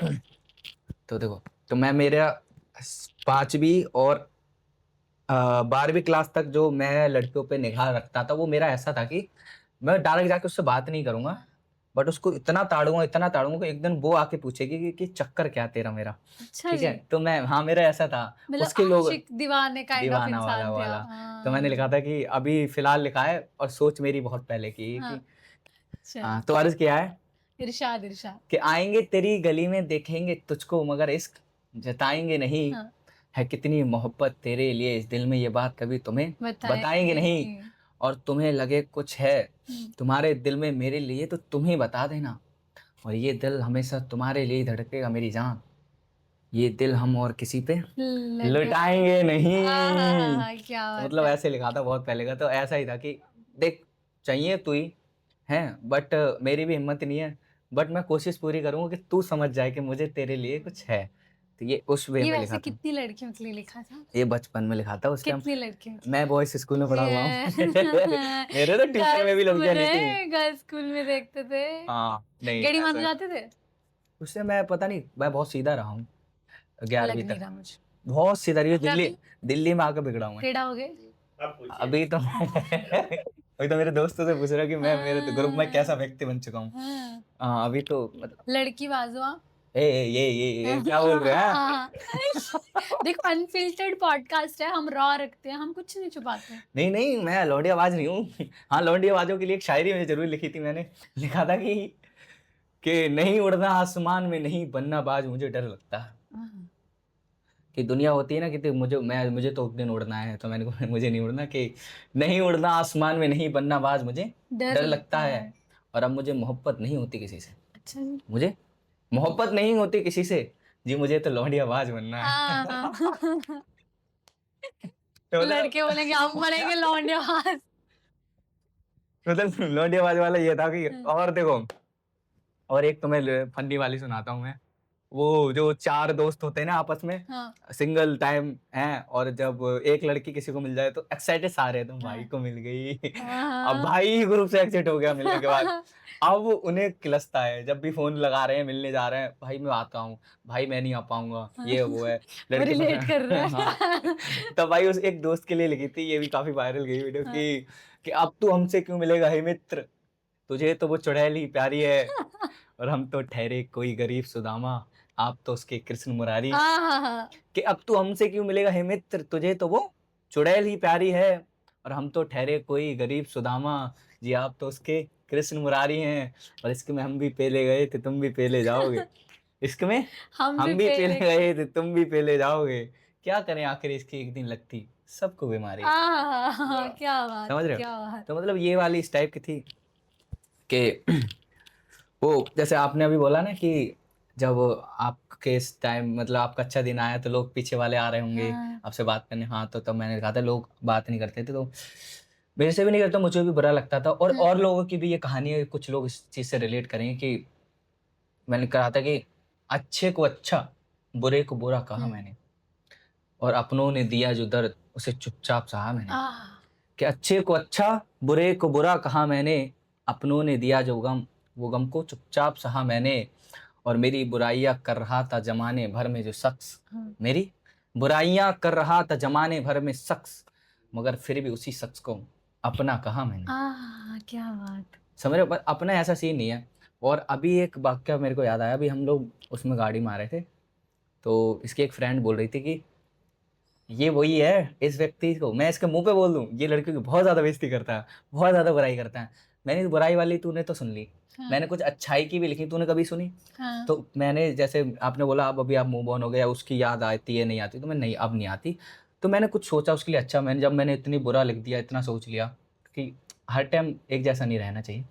B: देखो, तो मैं मेरा 5वीं और 12वीं क्लास तक जो मैं लड़कियों पे निगाह रखता था, वो मेरा ऐसा था कि मैं डायरेक्ट जाके उससे बात नहीं करूंगा, बट उसको इतना ताड़ूंगा कि एक दिन वो आके पूछेगी कि चक्कर क्या तेरा मेरा।
A: अच्छा
B: ठीक
A: जी,
B: है, तो मैं, हाँ, मेरा ऐसा था।
A: मतलब
B: उसके लोग
A: आशिक दीवाने काइंड ऑफ
B: दीवाना वाला
A: इंसान थे
B: वाला।
A: आप।
B: तो मैंने लिखा था कि अभी फिलहाल लिखा है, और सोच मेरी बहुत पहले की है
A: हाँ,
B: कि
A: चल
B: हाँ, तो अर्ज किया है
A: इरशाद इरशाद।
B: कि आएंगे तेरी गली में देखेंगे तुझको, मगर इश्क जताएंगे नहीं।
A: हाँ,
B: है कितनी मोहब्बत तेरे लिए इस दिल में, ये बात कभी तुम्हें बताएंगे नहीं।
A: नहीं।
B: और तुम्हें लगे कुछ है तुम्हारे दिल में मेरे लिए, तो तुम ही बता देना। और ये दिल हमेशा तुम्हारे लिए ही धड़केगा मेरी जान, ये दिल हम और किसी पे लुटाएंगे नहीं।
A: क्या
B: तो
A: बात
B: मतलब
A: है।
B: ऐसे लिखा था बहुत पहले का, तो ऐसा ही था कि देख, चाहिए तू ही है, बट मेरी भी हिम्मत नहीं है, बट मैं कोशिश पूरी करूंगा कि तू समझ जाए कि मुझे तेरे लिए कुछ है। तो ये उस वे
A: ये
B: में
A: वैसे
B: लिखा था,
A: कितनी लड़कियों के लिए लिखा था?
B: ये बचपन में लिखा था उसके।
A: कितनी लड़कियों के
B: मैं बॉयज स्कूल में पढ़ा हुआ हूँ।
A: लिए?
B: मेरे तो ट्यूशन में भी लड़कियां नहीं थी।
A: गर्ल्स स्कूल में देखते थे।
B: हाँ, नहीं
A: गेड़ी मारने
B: ऐसा
A: जाते थे?
B: उससे मैं पता नहीं, मैं बहुत सीधा रहा हूँ
A: लग
B: 11वीं
A: नहीं
B: तक,
A: रहा मुझे।
B: बहुत सीधा रही हूँ।
A: और
B: दिल्ली
A: अभी
B: दिल्ली में आकर बिगड़ा हूँ मैं।
A: टेढ़ा हो गए?
B: अभी तो अभी तो मेरे दोस्तों से पूछ रहा कि मैं मेरे ग्रुप में कैसा व्यक्ति बन चुका हूँ।
A: हाँ।
B: हाँ, अभी तो मतलब
A: लड़की बाजू आप।
B: ये क्या बोल रहे हैं?
A: हाँ। देखो अनफिल्टर्ड पॉडकास्ट है, हम रॉ रखते हैं, हम कुछ नहीं छुपाते।
B: नहीं नहीं, मैं लौंडी आवाज नहीं हूँ। हाँ, लौंडी आवाजों के लिए एक शायरी मुझे जरूर लिखी थी मैंने। लिखा था कि नहीं उड़ना आसमान में, नहीं बनना बाज, मुझे डर लगता है। कि दुनिया होती है ना कि मुझे तो एक दिन उड़ना है, तो मैंने कहा मुझे नहीं उड़ना, कि नहीं उड़ना आसमान में, नहीं बनना बाज, मुझे डर लगता है। और अब मुझे मोहब्बत नहीं होती किसी से।
A: अच्छा जी।
B: मुझे मोहब्बत नहीं होती किसी से जी, मुझे तो लौंडी आवाज बनना है।
A: हाँ।
B: तो
A: लड़के बोलेंगे हम बनेंगे लौंडे बाज।
B: मतलब लौंडी आवाज वाला ये था कि,
A: हाँ।
B: और देखो, और एक तुम्हें फनी वाली सुनाता हूँ मैं। वो जो 4 दोस्त होते हैं ना आपस में,
A: हाँ।
B: सिंगल टाइम है, और जब एक लड़की किसी को मिल जाए तो एक्साइटेड सारे, तो भाई
A: हाँ।
B: को मिल गई। अब
A: हाँ।
B: भाई ही ग्रुप से एक्साइट हो गया मिलने के बाद। अब उन्हें किलसता है, जब भी फोन लगा रहे हैं, मिलने जा रहे हैं, भाई मैं आता हूँ, भाई मैं नहीं आ पाऊंगा, ये वो है
A: वो
B: लड़के
A: रिलेट कर रहा
B: हाँ।
A: है।
B: तो भाई उस एक दोस्त के लिए लिखी थी, ये भी काफी वायरल गई वीडियो कि अब तू हमसे क्यों मिलेगा हे मित्र, तुझे तो वो चुड़ैल ही प्यारी है, और हम तो ठहरे कोई गरीब सुदामा, आप तो उसके कृष्ण मुरारी।
A: हाँ।
B: कि अब तू हमसे क्यों मिलेगा हे मित्र, तुझे तो वो चुड़ैल ही प्यारी है, और हम तो ठहरे कोई गरीब सुदामा, जी आप तो उसके कृष्ण मुरारी हैं। और इसके में हम भी पेले गए थे तुम भी पेले जाओगे, इश्क में हम भी पेले गए थे तुम भी पेले जाओगे, क्या करें आखिर इसकी एक दिन लगती सबको बीमारी।
A: क्या बात,
B: समझ रहे हो?
A: क्या बात।
B: तो मतलब ये वाली इस टाइप की थी कि वो जैसे आपने अभी बोला ना कि जब आपके इस टाइम मतलब आपका अच्छा दिन आया तो लोग पीछे वाले आ रहे होंगे
A: हाँ।
B: आपसे बात करने, हाँ, तो तब मैंने कहा था लोग बात नहीं करते थे, तो मेरे से भी नहीं करता, मुझे भी बुरा लगता था। और लोगों की भी ये कहानी है, कुछ लोग इस चीज़ से रिलेट करेंगे कि मैंने कहा था कि अच्छे को अच्छा, बुरे को बुरा कहा मैंने, और अपनों ने दिया जो दर्द, उसे चुपचाप सहा मैंने।
A: आह!
B: कि अच्छे को अच्छा, बुरे को बुरा कहा मैंने, अपनों ने दिया जो गम, वो गम को चुपचाप सहा मैंने। और मेरी बुराइयाँ कर रहा था ज़माने भर में जो शख्स,
A: हुँ।
B: मेरी बुराइयाँ कर रहा था ज़माने भर में शख्स, मगर फिर भी उसी शख्स को अपना कहा मैंने।
A: क्या बात!
B: समझ रहे हो? पर अपना ऐसा सीन नहीं है। और अभी एक वाक़या मेरे को याद आया, अभी हम लोग उसमें गाड़ी में आ रहे थे, तो इसकी एक फ्रेंड बोल रही थी कि ये वही है, इस व्यक्ति को मैं इसके मुँह पे बोल दूँ, ये लड़कियों की बहुत ज़्यादा बेइज़्ज़ती करता है, बहुत ज़्यादा बुराई करता है। मैंने बुराई वाली तूने तो सुन ली,
A: हाँ,
B: मैंने कुछ अच्छाई की भी लिखी, तूने कभी सुनी?
A: हाँ।
B: तो मैंने जैसे आपने बोला अब अभी आप मूव ऑन हो गए या उसकी याद आती है, नहीं आती? तो मैं नहीं, अब नहीं आती। तो मैंने कुछ सोचा उसके लिए अच्छा, मैंने जब मैंने इतनी बुरा लिख दिया, इतना सोच लिया कि हर टाइम एक जैसा नहीं रहना चाहिए,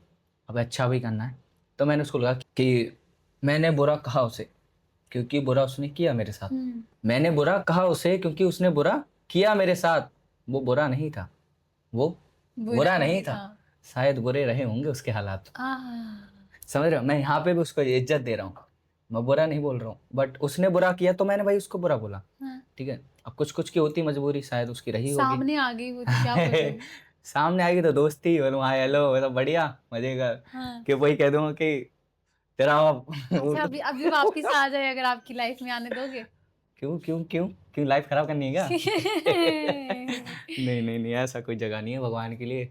B: अब अच्छा भी करना है। तो मैंने उसको लगा कि मैंने बुरा कहा उसे, क्योंकि बुरा उसने किया मेरे साथ।
A: हुँ।
B: मैंने बुरा कहा उसे क्योंकि उसने बुरा किया मेरे साथ। वो बुरा नहीं था, वो
A: बुरा
B: बुरा नहीं
A: नहीं
B: था,
A: था।
B: शायद बुरे रहे होंगे उसके हालात।
A: आह!
B: समझ रहे हो? मैं यहाँ पे भी उसको इज़्ज़त दे रहा हूँ। मैं बुरा नहीं बोल रहा हूँ, बट उसने बुरा किया तो मैंने भाई उसको बुरा बोला,
A: हाँ।
B: ठीक है? अब कुछ-कुछ की होती मजबूरी, शायद उसकी रही होगी।
A: सामने आ गई वो तो क्या बोलोगे?
B: सामने आएगी तो दोस्ती, बोलूँ हाय हेलो मतलब बढ़िया, मज़े का,
A: हाँ।
B: कि वही कह दूँगा कि तेरा
A: अच्छा अभी अभी वापस आ जाए अगर आपकी लाइफ में आने दोगे?
B: क्यों, क्यों, क्यों? क्यों लाइफ़ खराब करनी है क्या? नहीं, नहीं, नहीं, ऐसा कोई जगह नहीं है भगवान के लिए।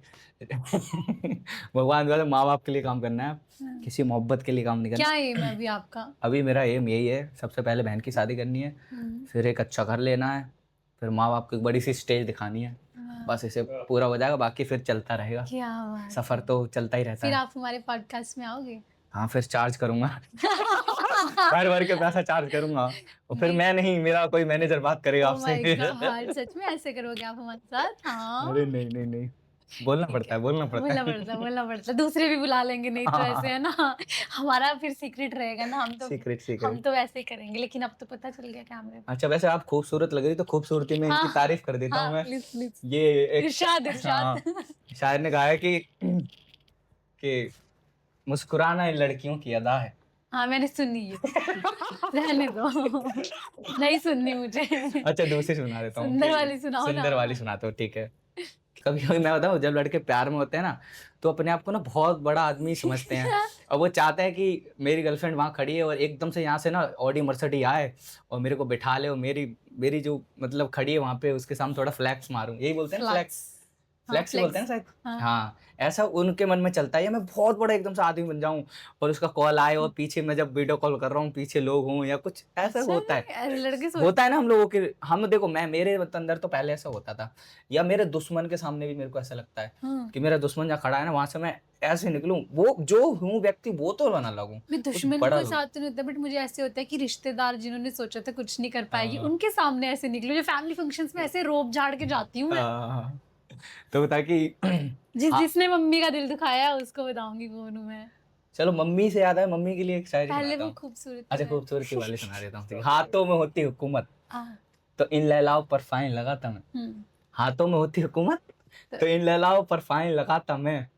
B: भगवान द्वारा माँ-बाप के लिए काम करना है,
A: हाँ।
B: किसी मोहब्बत के लिए काम नहीं करना।
A: क्या एम है अभी आपका?
B: अभी मेरा एम यही है, सबसे पहले बहन की शादी करनी है,
A: हुँ।
B: फिर एक अच्छा घर लेना है, फिर माँ-बाप को एक बड़ी-सी स्टेज दिखानी है।
A: वाह!
B: बस इसे पूरा हो जाएगा, बाकी फिर चलता रहेगा।
A: क्या बात
B: सफ़र
A: है!
B: तो चलता ही रहता
A: फिर
B: है।
A: आप हमारे पॉडकास्ट में आओगे?
B: हाँ, फिर चार्ज करूँगा। भर-भर के पैसा चार्ज करूँगा, और फिर
A: नहीं
B: मैं नहीं, मेरा कोई मैनेजर बात करेगा
A: ओह
B: आपसे।
A: My God! सच में ऐसे करोगे आप हमारे साथ?
B: अरे
A: हाँ,
B: नहीं, नहीं, नहीं। बोलना
A: ठीक
B: पड़ता
A: है।
B: है, बोलना पड़ता
A: बोलना
B: है।
A: पड़ता है, बोलना पड़ता है। दूसरे भी बुला लेंगे नहीं तो ऐसे है ना हमारा फिर सीक्रेट रहेगा ना
B: सीक्रेट,
A: हम
B: सीक्रेट।
A: तो वैसे ही करेंगे लेकिन अब तो पता चल गया कैमरे पे।
B: अच्छा, वैसे आप खूबसूरत लग रही, तो खूबसूरती में
A: हाँ,
B: इनकी
A: हाँ।
B: तारीफ़ कर देता हूँ
A: हाँ,
B: मैं।
A: Please, please.
B: ये एक
A: इरशाद, इरशाद।
B: हाँ, शायर ने कहा है कि मुस्कुराना इन लड़कियों की अदा है।
A: हाँ, मैंने सुनी ये। रहने दो। नहीं सुननी मुझे।
B: अच्छा, दूसरी सुना देता हूँ
A: सुंदर
B: कि
A: वाली सुनाओ ना।
B: सुंदर वाली सुनाता हूँ, ठीक है। कभी-कभी मैं बताऊँ, जब लड़के प्यार में होते हैं ना, तो अपने आप को ना बहुत बड़ा आदमी समझते हैं, और वो चाहते हैं कि मेरी गर्लफ्रेंड वहाँ खड़ी है और एकदम से यहाँ से ना ऑडी मर्सिडीज़ आए और मेरे को बिठा ले, और मेरी मेरी जो मतलब खड़ी है वहाँ पे उसके सामने थोड़ा फ्लेक्स मारूँ। यही बोलते हैं ना, फ्लेक्स?
A: फ्लक्स। हाँ,
B: फ्लेक्स ही बोलते हैं
A: फ्लेक्स।
B: ना शायद?
A: हाँ।
B: हाँ, ऐसा उनके मन में चलता है, या मैं बहुत बड़ा एकदम से आदमी बन जाऊँ और उसका कॉल आए और पीछे मैं जब वीडियो कॉल कर रहा हूँ, पीछे लोग हों या कुछ ऐसा
A: अच्छा
B: होता
A: जी,
B: है।
A: ऐसे लड़के
B: होता
A: सोचते
B: है ना
A: हैं?
B: हम लोगों के, हम देखो, मैं मेरे अंदर तो पहले ऐसा होता था, या मेरे दुश्मन के सामने भी मेरे को ऐसा लगता है
A: हाँ।
B: कि मेरा दुश्मन जहाँ खड़ा है ना, वहाँ से मैं ऐसे निकलूँ, वो जो हूँ व्यक्ति वो तो ना लगूँ,
A: मैं
B: कुछ
A: दुश्मन
B: बड़ा
A: के
B: लगूँ।
A: साथ तो नहीं होता बट मुझे ऐसे होता है कि रिश्तेदार जिन्होंने सोचा था कुछ नहीं कर पाएगी,
B: हाँ,
A: उनके सामने ऐसे निकलो जो फैमिली फंक्शंस में ऐसे रोब झाड़ के जाती हूँ मैं।
B: हाँ, तो ताकि हाँ,
A: जिसने मम्मी का दिल दुखाया है उसको बताऊँगी कौन हूँ मैं।
B: चलो मम्मी से याद है, मम्मी के लिए एक शायरी
A: पहले
B: सुनाता
A: वो
B: हूँ।
A: खूबसूरती
B: अच्छा,
A: में
B: खूबसूरती वाली सुना देता हूँ, ठीक है। हाथों में होती हुकूमत,
A: आह,
B: तो इन लैलाओं पर फाइन लगाता मैं।
A: हुँ,
B: हाथों में होती हुकूमत,
A: तो
B: तो इन लैलाओं पर फाइन लगाता मैं,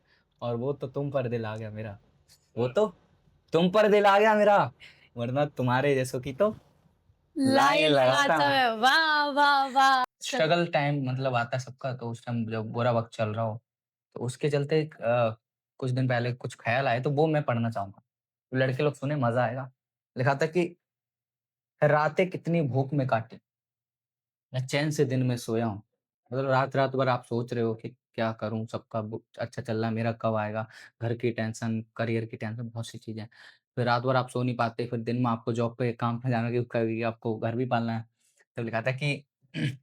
B: और वो तो तुम पर दिल आ गया मेरा। वो तो तुम पर दिल आ गया मेरा, वरना तुम्हारे जैसों की तो लाइन
A: लाइन
B: लगाता
A: लगाता
B: मैं।
A: है, वाह, वाह, वाह! चल
B: स्ट्रगल टाइम मतलब आता है सबका, तो उस टाइम जब बुरा वक़्त चल रहा हो, तो उसके चलते कुछ दिन पहले कुछ ख़्याल आए, तो वो मैं पढ़ना चाहूँगा। तो लड़के लोग सुने, मज़ा आएगा। लिखा था कि रातें कितनी भूख में काटी, मैं चैन से दिन में सोया हूँ। मतलब रात-रात भर आप सोच रहे हो कि क्या करूँ, सबका अच्छा चल रहा है, मेरा कब आएगा? घर की टेंशन, करियर की टेंशन, बहुत सी चीज़ें। फिर रात भर आप सो नहीं पाते, फिर दिन में आपको जॉब पे काम पे जाना, क्योंकि कभी आपको घर भी पालना है। तो लिखा था कि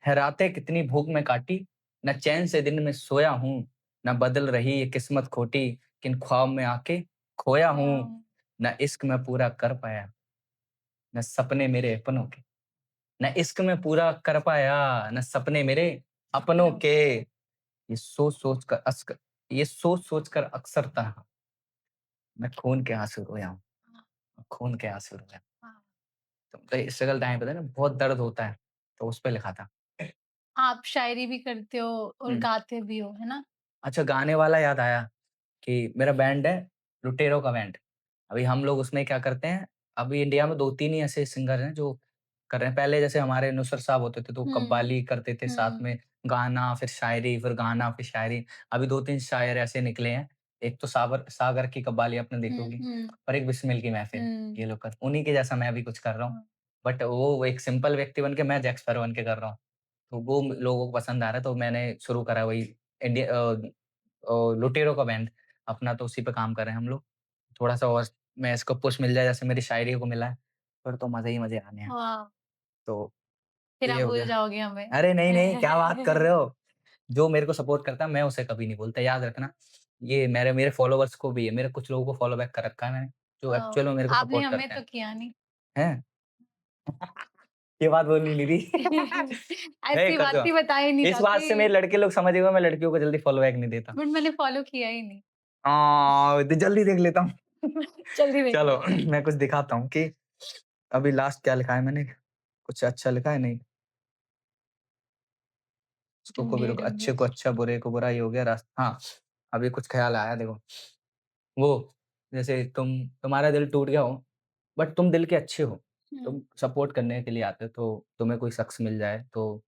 B: है रातें कितनी भूख में काटी, ना चैन से दिन में सोया हूँ, ना बदल रही ये किस्मत खोटी, किन ख्वाब में आके खोया हूँ,
A: वाह!
B: ना इश्क मैं पूरा कर पाया, ना सपने मेरे अपनों के। ना इश्क में पूरा कर पाया, ना सपने मेरे अपनों
A: अपनों
B: के।
A: के
B: ये सोच-सोच कर अक्सर तन्हा, मैं खून के आँसू रोया हूँ,
A: वाह!
B: खून के आँसू रोया।
A: वाह!
B: तो मतलब स्ट्रगल टाइम पे था ना, बहुत दर्द होता है, तो उस पे लिखा था।
A: आप शायरी भी करते हो और
B: हुँ।
A: गाते भी हो, है ना?
B: अच्छा, गाने वाला याद आया कि मेरा बैंड है, लुटेरों का बैंड। अभी हम लोग उसमें क्या करते हैं, अभी इंडिया में 2-3 ही ऐसे सिंगर हैं जो कर रहे हैं। पहले जैसे हमारे नुसरत साहब होते थे, तो
A: हुँ,
B: कव्वाली करते थे साथ
A: हुँ,
B: में, गाना फिर शायरी, फिर गाना फिर शायरी। अभी 2-3 शायर ऐसे निकले हैं। एक तो सागर की कव्वाली आपने देखी
A: हुँ,
B: होगी
A: हुँ,
B: और एक बिस्मिल की महफ़िल,
A: हुँ,
B: ये लोग कर उन्हीं के जैसा मैं भी कुछ कर रहा हूँ।
A: हाँ।
B: बट वो एक सिंपल व्यक्ति बन के मैं जैक स्पैरो बन के कर रहा हूँ। तो वो लोगों को पसंद आ रहा है, तो मैंने शुरू करा वही लुटेरो का बैंड अपना, तो उसी पे काम कर रहे हैं हम लोग। थोड़ा-सा और मैं इसको पुश मिल जाए जैसे मेरी शायरी को मिला है, फिर तो मज़े ही मज़े आने हैं।
A: वाह!
B: तो
A: फिर
B: ये
A: आप
B: हो
A: भूल
B: गया।
A: जाओगे हमें।
B: अरे नहीं, नहीं, क्या बात कर रहे हो? जो मेरे को सपोर्ट करता है मैं उसे कभी नहीं भूलता, याद रखना। ये मेरे मेरे फॉलोवर्स को भी है, मेरे कुछ लोगों को फॉलो बैक कर रखा है मैंने, जो एक्चुअल में मेरे को
A: आपने
B: सपोर्ट
A: हमें
B: करते
A: तो
B: हैं।
A: किया नहीं।
B: हैं? ये बात बोलनी नहीं थी। नहीं
A: ऐसी
B: कर
A: बात
B: दो।
A: ही बताई नहीं
B: इस बात से
A: जाती,
B: मेरे लड़के लोग समझ गए, मैं लड़कियों को जल्दी फॉलो बैक नहीं देता।
A: बट मैंने फ़ॉलो किया ही नहीं।
B: तो जल्दी देख लेता हूँ।
A: जल्दी देख
B: चलो
A: लो।
B: मैं कुछ दिखाता हूँ कि अभी लास्ट क्या लिखा है मैंने? कुछ अच्छा लिखा है? नहीं। उसको को भी
A: ढूँढिए,
B: रुको,
A: ढूँढिए।
B: अच्छे को अच्छा, बुरे को बुरा, ये हो गया हाँ, अभी कुछ ख़्याल आया देखो। वो जैसे तुम्हारा दिल टूट गया हो, बट तुम दिल के अच्छे हो।
A: हुँ,
B: तुम सपोर्ट करने के लिए आते हो, तो तुम्हें कोई शख्स मिल जाए तो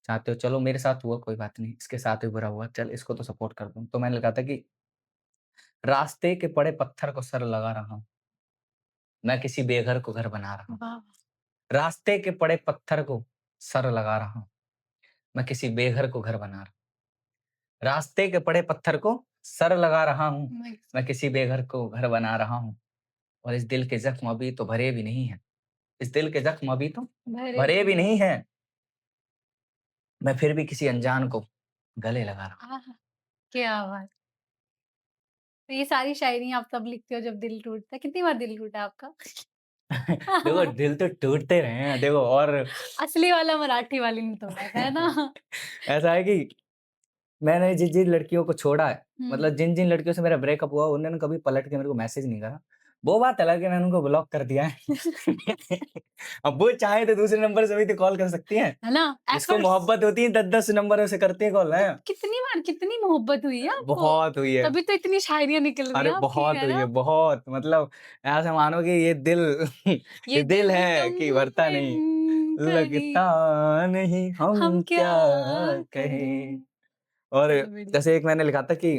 B: चाहते हो चलो मेरे साथ हुआ कोई बात नहीं, इसके साथ भी बुरा हुआ, चल इसको तो सपोर्ट कर दूँ। तो मैंने लिखा था कि रास्ते के पड़े पत्थर को सर लगा रहा हूँ, मैं किसी बेघर को घर बना रहा हूँ।
A: वाह!
B: रास्ते के पड़े पत्थर को सर लगा रहा हूँ, मैं किसी बेघर को घर बना रहा हूँ। रास्ते के पड़े पत्थर को सर लगा रहा हूँ,
A: नाइस।
B: मैं किसी बेघर को घर बना रहा हूँ। और इस दिल के ज़ख्म अभी तो भरे भी नहीं हैं, इस दिल के ज़ख्म अभी तो
A: भरे
B: भरे
A: भी
B: भी
A: नहीं।
B: नहीं हैं, मैं फिर भी किसी अनजान को गले लगा रहा हूँ।
A: आहा! क्या बात! तो ये सारी शायरी आप तब लिखते हो जब दिल टूटता है। कितनी बार दिल टूटा आपका?
B: देखो दिल तो टूटते रहे हैं देखो और
A: असली वाला मराठी वाली ने तोड़ा था, है ना?
B: ऐसा है कि मैंने जिन-जिन लड़कियों को छोड़ा है,
A: हुँ।
B: मतलब जिन-जिन लड़कियों से मेरा ब्रेकअप हुआ, उन्होंने कभी पलट के मेरे को मैसेज नहीं करा। वो बात अलग है मैंने उनको ब्लॉक कर दिया है। अब वो चाहे तो दूसरे नंबर से भी तो कॉल कर सकती हैं।
A: है ना?
B: जिसको
A: एफर्ट्स
B: मोहब्बत होती है 10-10 नंबरों से करती हैं कॉल
A: तो
B: हैं।
A: कितनी बार कितनी मोहब्बत हुई है आपको?
B: बहुत हुई है।
A: तभी तो इतनी शायरियाँ निकल रही
B: अरे
A: हैं आपकी,
B: बहुत
A: है
B: हुई है,
A: ना?
B: बहुत मतलब ऐसा मानो कि ये दिल
A: ये
B: ये दिल
A: दिल
B: है कि भरता नहीं,
A: तुम्हें
B: लगता
A: कहीं
B: नहीं हम
A: हम क्या
B: क्या कहें।
A: करें?
B: और
A: चलो बढ़िया।
B: जैसे एक मैंने लिखा था कि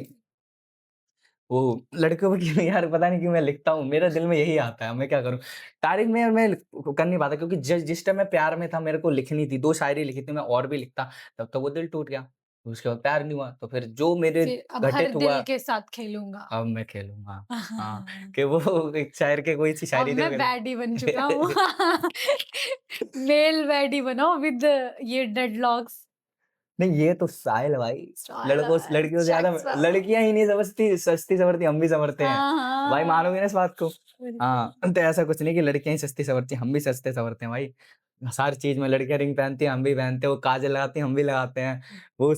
B: वो लड़कियों को क्यों यार पता नहीं क्यों मैं लिखता हूँ, मेरे दिल में यही आता है, मैं क्या करूँ? तारीफ़ में मैं कर नहीं पाता क्योंकि जिस टाइम मैं प्यार में था मेरे को लिखनी थी, 2 शायरी लिखी थी, मैं और भी लिखता, तब तो वो दिल टूट गया। उसके बाद प्यार नहीं हुआ, तो फिर जो मेरे
A: फिर अब हर
B: घटित
A: दिल
B: हुआ,
A: के साथ खेलूँगा।
B: अब मैं खेलूँगा। हाँ, कि वो एक शायर के कोई सी
A: अब
B: शायरी थी वो
A: मैं
B: कहता
A: बैडी बन चुका हूँ। मेल बैडी बनो विद ये डेडलॉक्स।
B: नहीं ये तो साहिल है भाई, लड़कों से लड़कियों से ज़्यादा
A: जैक स्पैरो।
B: लड़कियाँ ही नहीं समझती, सस्ती-सवरती हम भी संवरते हैं।
A: हाँ,
B: भाई
A: हाँ।
B: मानोगे ना इस बात को?
A: बिल्कुल।
B: हाँ, तो ऐसा कुछ नहीं कि लड़कियाँ ही सस्ती-सवरती हैं, हम भी सस्ते-सवरते हैं भाई। हर चीज़ में लड़कियाँ रिंग पहनती हैं, हम भी पहनते हैं, वो काजल लगाती हैं, हम भी लगाते हैं। वो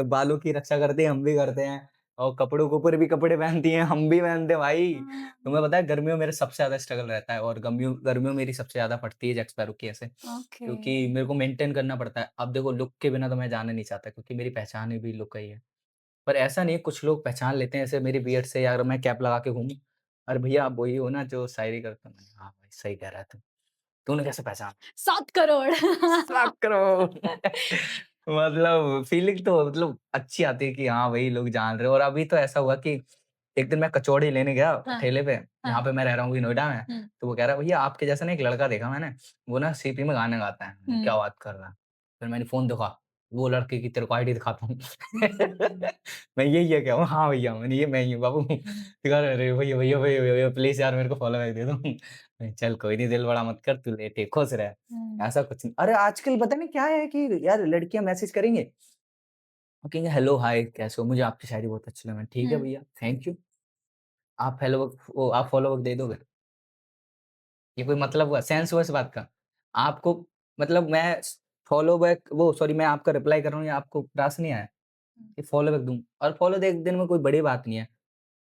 B: बालों की रक्षा करती हैं, हम भी करते हैं और कपड़ों के ऊपर भी कपड़े पहनती हैं, हम भी पहनते हैं भाई।
A: हाँ,
B: तुम्हें पता है गर्मियों में मेरा सबसे ज़्यादा स्ट्रगल रहता है और गर्मियों गर्मियों में मेरी सबसे ज़्यादा पड़ती है जैक स्पैरो की ऐसे,
A: ओके।
B: क्योंकि मेरे को मेंटेन करना पड़ता है। अब देखो लुक के बिना तो मैं जाना नहीं चाहता क्योंकि मेरी पहचान ही भी लुक का ही है। पर ऐसा नहीं है कुछ लोग पहचान लेते हैं ऐसे मेरी बियर्ड से या अगर मैं कैप लगा के घूमूँ, "अरे भैया आप वही हो ना जो शायरी करते हो?" मैंने, "हाँ भाई सही कह रहा है तू। तूने कैसे पहचाना?"
A: 7 करोड़।
B: 7 करोड़ मतलब फीलिंग तो मतलब अच्छी आती है कि हाँ, वही लोग जान रहे हो और अभी तो ऐसा हुआ कि एक दिन मैं कचौड़ी लेने गया
A: हाँ,
B: ठेले पे, जहाँ
A: हाँ।
B: पे मैं रह रहा हूँ अभी नोएडा में,
A: हुँ,
B: तो वो कह रहा है, "भैया आपके जैसा ना एक लड़का देखा मैंने, वो ना सीपी में गाने गाता है।" मैंने,
A: हुँ।
B: "क्या बात कर रहा है?" फिर मैंने फ़ोन दिखा, वो लड़के की तेरे को आईडी दिखाता हूँ। मैं यही क्या हूँ? हाँ भैया, मैंने ये मैं ही हूँ बाबू। कह रहा, "अरे भैया, भैया, भैया, भैया प्लीज़ यार मेरे को फॉलो बैक दे दो।" मैं, "चल कोई नहीं दिल बड़ा मत कर, तू लेटे खुश रह।"
A: हुँ,
B: ऐसा कुछ नहीं। अरे आजकल पता नहीं क्या है कि यार लड़कियाँ मैसेज करेंगे, वो कहेंगे हेलो, हाय कैसे हो? मुझे आपकी शायरी बहुत अच्छी लगी। मैं ठीक है
A: हुँ।
B: भैया, थैंक यू। आप फॉलो बैक दे दोगे? ये कोई मतलब हुआ? सेंस हुआ इस बात का? आपको मतलब मैं फॉलो बैक वो सॉरी मैं आपका रिप्लाई कर रहा हूँ या आपको रास नहीं आया कि फॉलो बैक दूँ और फॉलो बैक देने में कोई बड़ी बात नहीं है।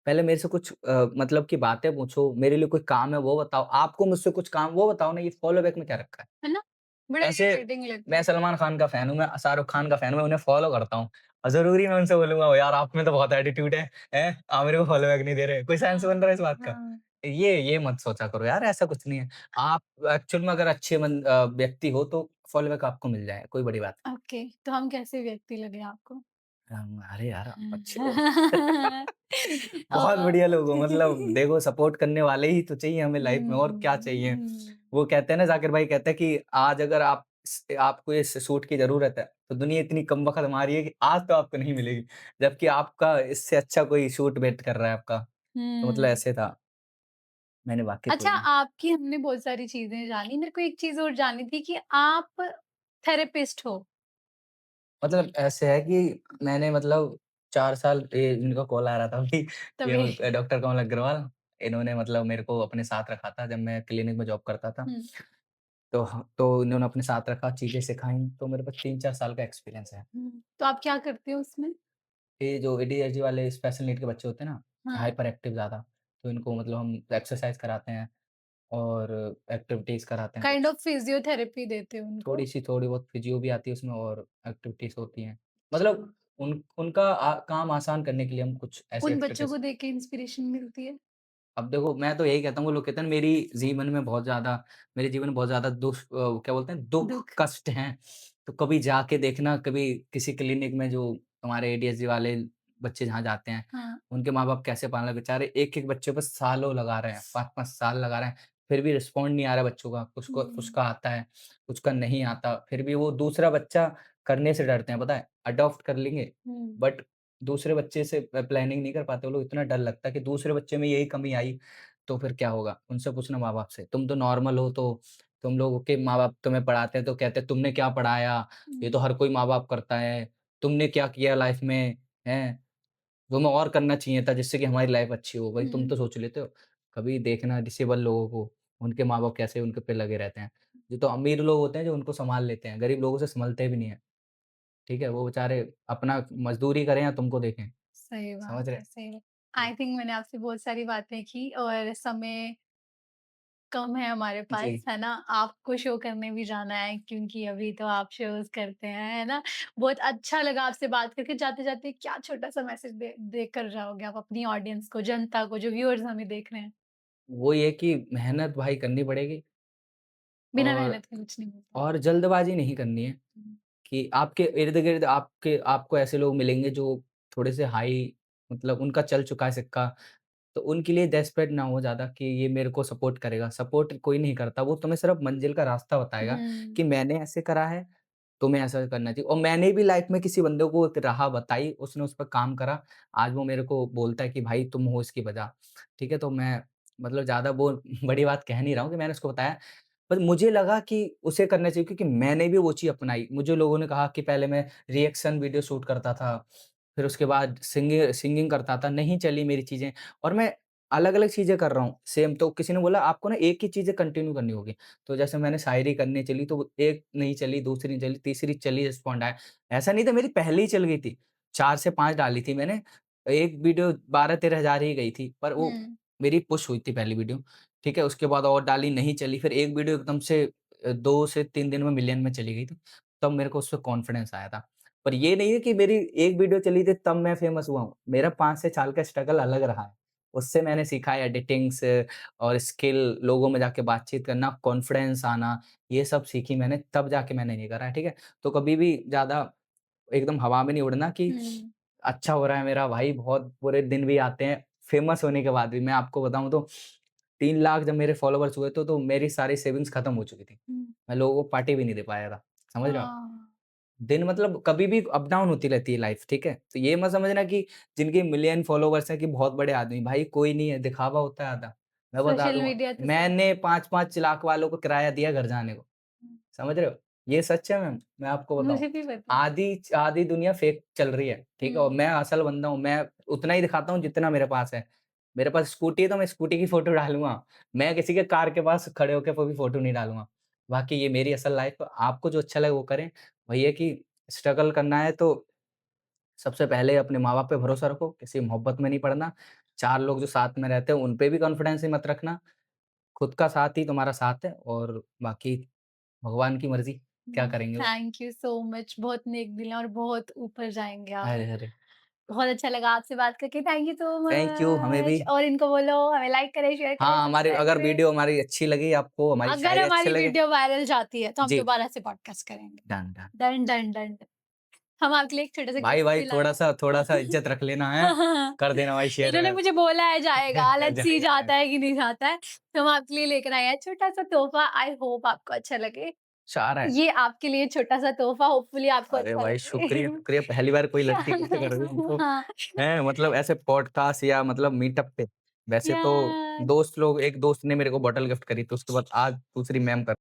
B: पहले मेरे से कुछ मतलब की बातें पूछो, मेरे लिए कोई काम है वो बताओ, आपको मुझसे कुछ काम वो बताओ ना, ये फॉलो बैक में क्या रखा है?
A: है ना? बड़ा
B: ऐसे
A: इरिटेटिंग लगता
B: मैं
A: है।
B: सलमान खान का फैन हूँ, मैं शाहरुख खान का फैन हूँ, मैं उन्हें फॉलो करता हूँ और ज़रूरी मैं उनसे बोलूँगा, "यार आप में तो बहुत एटीट्यूड है, हैं? आप मेरे को फॉलो बैक नहीं दे रहे।" कोई सेंस बन रहा है इस बात का?
A: हाँ।
B: ये मत सोचा करो यार, ऐसा कुछ नहीं है। आप एक्चुअल में अगर अच्छे व्यक्ति हो तो फॉलोबैक आपको मिल जाए, कोई बड़ी बात
A: ओके, तो हम कैसे व्यक्ति लगे आपको?
B: अरे यार, आप अच्छे हो।
A: अ,
B: बहुत बढ़िया लोग हो, मतलब देखो सपोर्ट करने वाले ही तो चाहिए हमें लाइफ में, और क्या चाहिए?
A: हुँ।
B: वो कहते हैं ना, जाकिर भाई कहते हैं कि आज अगर आपको इस सूट की ज़रूरत है, तो दुनिया इतनी कम बख़त हमारी है कि आज तो आपको नहीं मिलेगी। जबकि आपका इससे अच्छा कोई सूट वेट कर रहा है आपका। तो मतलब
A: हुँ।
B: ऐसे था, मैंने वाक़ित
A: अच्छा,
B: हुई हूँ।
A: आपकी हमने बहुत सारी चीज़ें जानी, मेरे को एक चीज़ और जाननी थी कि आप थेरेपिस्ट हो?
B: मतलब ऐसे है कि मैंने मतलब 4 साल इनका कॉल आ रहा था अभी,
A: तभी
B: ये डॉक्टर कमल अग्रवाल, इन्होंने मतलब मेरे को अपने साथ रखा था जब मैं क्लिनिक में जॉब करता था।
A: हुँ,
B: तो इन्होंने अपने साथ रखा, चीज़ें सिखाई, तो मेरे पास 3-4 साल का एक्सपीरियंस है।
A: हुँ। तो आप क्या करते हो उसमें?
B: ये जो एडीएचडी वाले स्पेशल नीड के बच्चे होते हैं ना,
A: हाँ।
B: हाइपर एक्टिव ज़्यादा, तो इनको मतलब हम एक्सरसाइज़ कराते हैं और एक्टिविटीज़ कराते हैं
A: काइंड
B: कुछ।
A: ऑफ फिजियोथेरेपी देते हो उनको?
B: थोड़ी बहुत फिजियो भी आती है उसमें, और एक्टिविटीज़ होती हैं। मतलब उनका काम आसान करने के लिए हम कुछ ऐसी
A: उन बच्चों
B: एक्टिविटीज़।
A: को देख के इंस्पिरेशन मिलती है?
B: अब देखो, मैं तो यही कहता हूँ, वो लोग कहते हैं ना मेरे जीवन में बहुत ज़्यादा क्या बोलते हैं, दुःख,
A: दुःख।
B: कष्ट हैं। तो कभी जाके देखना, कभी किसी क्लिनिक में जो हमारे एडीएचडी वाले बच्चे जहाँ जाते हैं,
A: हाँ।
B: उनके माँ-बाप कैसे पाल रहे हैं बेचारे, एक-एक बच्चे पे सालों लगा रहे हैं, 5-5 साल लगा रहे हैं, फिर भी रिस्पॉन्ड नहीं आ रहा बच्चों का। कुछ को कुछ
A: हुँ,
B: का आता है, कुछ का नहीं आता, फिर भी वो दूसरा बच्चा करने से डरते हैं, पता है? अडॉप्ट कर लेंगे,
A: हुँ,
B: बट दूसरे बच्चे से प्लानिंग नहीं कर पाते वो लोग, इतना डर लगता है कि दूसरे बच्चे में यही कमी आई, तो फिर क्या होगा? उनसे पूछना माँ-बाप से, तुम तो नॉर्मल हो, तो तुम लोगों के माँ-बाप तुम्हें पढ़ाते हैं तो कहते हैं तुमने क्या पढ़ाया? ये तो
A: हुँ,
B: हर कोई माँ-बाप करता है। तुमने क्या किया लाइफ में? हैं? तुम्हें और करना चाहिए था जिससे कि हमारी लाइफ अच्छी हो। भाई तुम
A: हुँ,
B: तो सोच लेते हो। कभी देखना डिसेबल लोगों को, उनके माँ-बाप कैसे उनके पे लगे रहते हैं। ये तो अमीर लोग होते हैं जो उनको सँभाल लेते हैं, गरीब लोगों से सँभलते भी नहीं हैं। ठीक है? वो बेचारे अपना मज़दूरी करें या तुमको देखें।
A: सही बात
B: समझ रहे?
A: है, सही बात।
B: तो
A: आई थिंक मैंने आपसे बहुत सारी बातें की और समय कम है हमारे पास,
B: जी।
A: है ना? आपको शो करने भी जाना है क्योंकि अभी तो आप शोज़ करते हैं, है ना? बहुत अच्छा लगा आपसे बात करके। जाते-जाते क्या छोटा-सा मैसेज देकर जाओगे आप अपनी ऑडियंस को, जनता को, जो व्यूअर्स हमें देख रहे हैं?
B: वो ये कि मेहनत भाई करनी पड़ेगी,
A: बिना
B: और
A: मेहनत के कुछ नहीं मिलता।
B: जल्दबाज़ी नहीं करनी है।
A: हुँ,
B: कि आपके इर्द-गिर्द आपको ऐसे लोग मिलेंगे जो थोड़े से हाई, मतलब उनका चल चुका है सिक्का, तो उनके लिए डेस्परेट ना हो ज़्यादा कि ये मेरे को सपोर्ट करेगा। सपोर्ट कोई नहीं करता, वो तुम्हें सिर्फ़ मंज़िल का रास्ता बताएगा
A: हुँ,
B: कि मैंने ऐसे करा है, तुम्हें ऐसा करना चाहिए। और मैंने भी लाइफ़ में किसी बंदे को एक राह बताई, उसने उस पे काम करा, आज वो मेरे को बोलता है कि भाई तुम हो इसकी वजह। ठीक है? तो मैं मतलब ज़्यादा वो बड़ी बात कह नहीं रहा हूँ कि मैंने उसको बताया। पर मुझे लगा कि उसे करना चाहिए क्योंकि मैंने भी वो चीज़ अपनाई। मुझे लोगों ने कहा कि पहले मैं रिएक्शन वीडियो शूट करता था, फिर उसके बाद सिंगिंग करता था, नहीं चली मेरी चीज़ें, और मैं अलग-अलग चीज़ें कर रहा हूँ सेम। तो किसी ने बोला आपको ना एक ही चीज़ें कंटिन्यू करनी होगी। तो जैसे मैंने शायरी करनी चली तो वो एक नहीं चली, दूसरी नहीं चली, तीसरी चली, रिस्पॉन्ड आया। ऐसा नहीं था मेरी पहले ही चल गई थी, 4 से 5 डाली थी मैंने। एक वीडियो 12-13 हज़ार ही गई थी, पर वो
A: हुँ,
B: मेरी पुश हुई थी पहली वीडियो। ठीक है? उसके बाद और डाली, नहीं चली, फिर एक वीडियो एकदम से 2 से 3 दिन में मिलियन में चली गई थी। तब मेरे को उसपे कॉन्फिडेंस आया था। पर ये नहीं है कि मेरी एक वीडियो चली थी तब मैं फेमस हुआ हूँ। मेरा 5 से साल का स्ट्रगल अलग रहा है। उससे मैंने सीखा है एडिटिंग्स और स्किल, लोगों में जाके बातचीत करना, कॉन्फिडेंस आना, ये सब सीखी मैंने, तब जाके मैंने ये करा है, ठीक है? तो कभी भी ज़्यादा एकदम हवा में नहीं उड़ना कि
A: हुँ,
B: अच्छा हो रहा है मेरा भाई, बहुत बुरे दिन भी आते हैं, फेमस होने के बाद भी। मैं आपको बताऊँ तो 3 लाख जब मेरे फॉलोवर्स हुए तो मेरी सारी सेविंग्स खत्म हो चुकी थी।
A: हुँ,
B: मैं लोगों को पार्टी भी नहीं दे पाया था। समझ रहे हो आप?
A: हाँ,
B: दिन मतलब कभी भी अप डाउन होती रहती है लाइफ़, ठीक है? तो ये मत समझना कि जिनके मिलियन फॉलोवर्स हैं कि बहुत बड़े आदमी, भाई कोई नहीं है, दिखावा होता है आधा। मैं बता
A: सोशल
B: दूँ,
A: मीडिया तो सब
B: मैंने 5-5 लाख वालों को किराया दिया घर जाने को।
A: हुँ,
B: समझ रहे हो? ये सच है मैम, मैं आपको बताऊँ।
A: मुझे भी पता है।
B: आधी आधी दुनिया फेक चल रही है, ठीक है? और
A: हुँ,
B: मैं असल बंदा हूँ, मैं उतना ही दिखाता हूँ जितना मेरे पास है। मेरे पास स्कूटी है तो मैं स्कूटी की फ़ोटो डालूँगा। मैं किसी के कार के पास खड़े होके कोई भी फ़ोटो नहीं डालूँगा। बाकी ये मेरी असल लाइफ़ है, आपको जो अच्छा लगे वो करें। वही है कि स्ट्रगल करना है तो सबसे पहले अपने माँ-बाप पे भरोसा रखो, किसी मोहब्बत में नहीं पड़ना। 4 लोग जो साथ में रहते हैं उन पे भी कॉन्फिडेंस ही मत रखना। खुद का साथ ही तुम्हारा साथ है, और बाकी भगवान की मर्ज़ी, क्या
A: हुँ,
B: करेंगे वो।
A: Thank you so much. बहुत नेक दिल हैं और बहुत ऊपर जाएँगे आप।
B: अरे, अरे!
A: बहुत अच्छा लगा आपसे बात करके। Thank you so
B: thank you, हमें भी।
A: मच। और इनको बोलो हमें लाइक करें, शेयर करें,
B: हाँ, हमारी
A: सब्सक्राइब
B: अगर
A: करें।
B: वीडियो हमारी अच्छी लगी आपको, हमारी
A: अगर
B: शायरी अच्छे
A: हमारी
B: लगे
A: वीडियो वायरल जाती है तो हम
B: जी,
A: दोबारा से पॉडकास्ट करेंगे।
B: Done, done.
A: Done, done, done, done. हम आपके लिए एक छोटा-सा
B: भाई,
A: गिफ्ट
B: भाई
A: भी लाए हैं।
B: थोड़ा-सा इज़्ज़त रख लेना है। कर देना भाई शेयर
A: इन्होंने मुझे बोला है जाएगा, लेट्स सी
B: जाएगा, जाएगा।
A: जाता है कि नहीं जाता है। तो हम आपके लिए लेकर आए हैं छोटा-सा तोहफ़ा। आई होप आपको अच्छा लगे।
B: चाह रहा है।
A: ये आपके लिए छोटा-सा तोहफ़ा, होपफुली आपको
B: अरे
A: अच्छा
B: भाई शुक्रिया,
A: लगे।
B: शुक्रिया। पहली बार कोई लड़की गिफ्ट कर रही है हमको।
A: हाँ,
B: हैं मतलब ऐसे पॉडकास्ट या मतलब मीटअप पे। वैसे तो
A: यार
B: दोस्त लोग एक दोस्त ने मेरे को बॉटल गिफ्ट करी थी, उसके बाद आज दूसरी मैम कर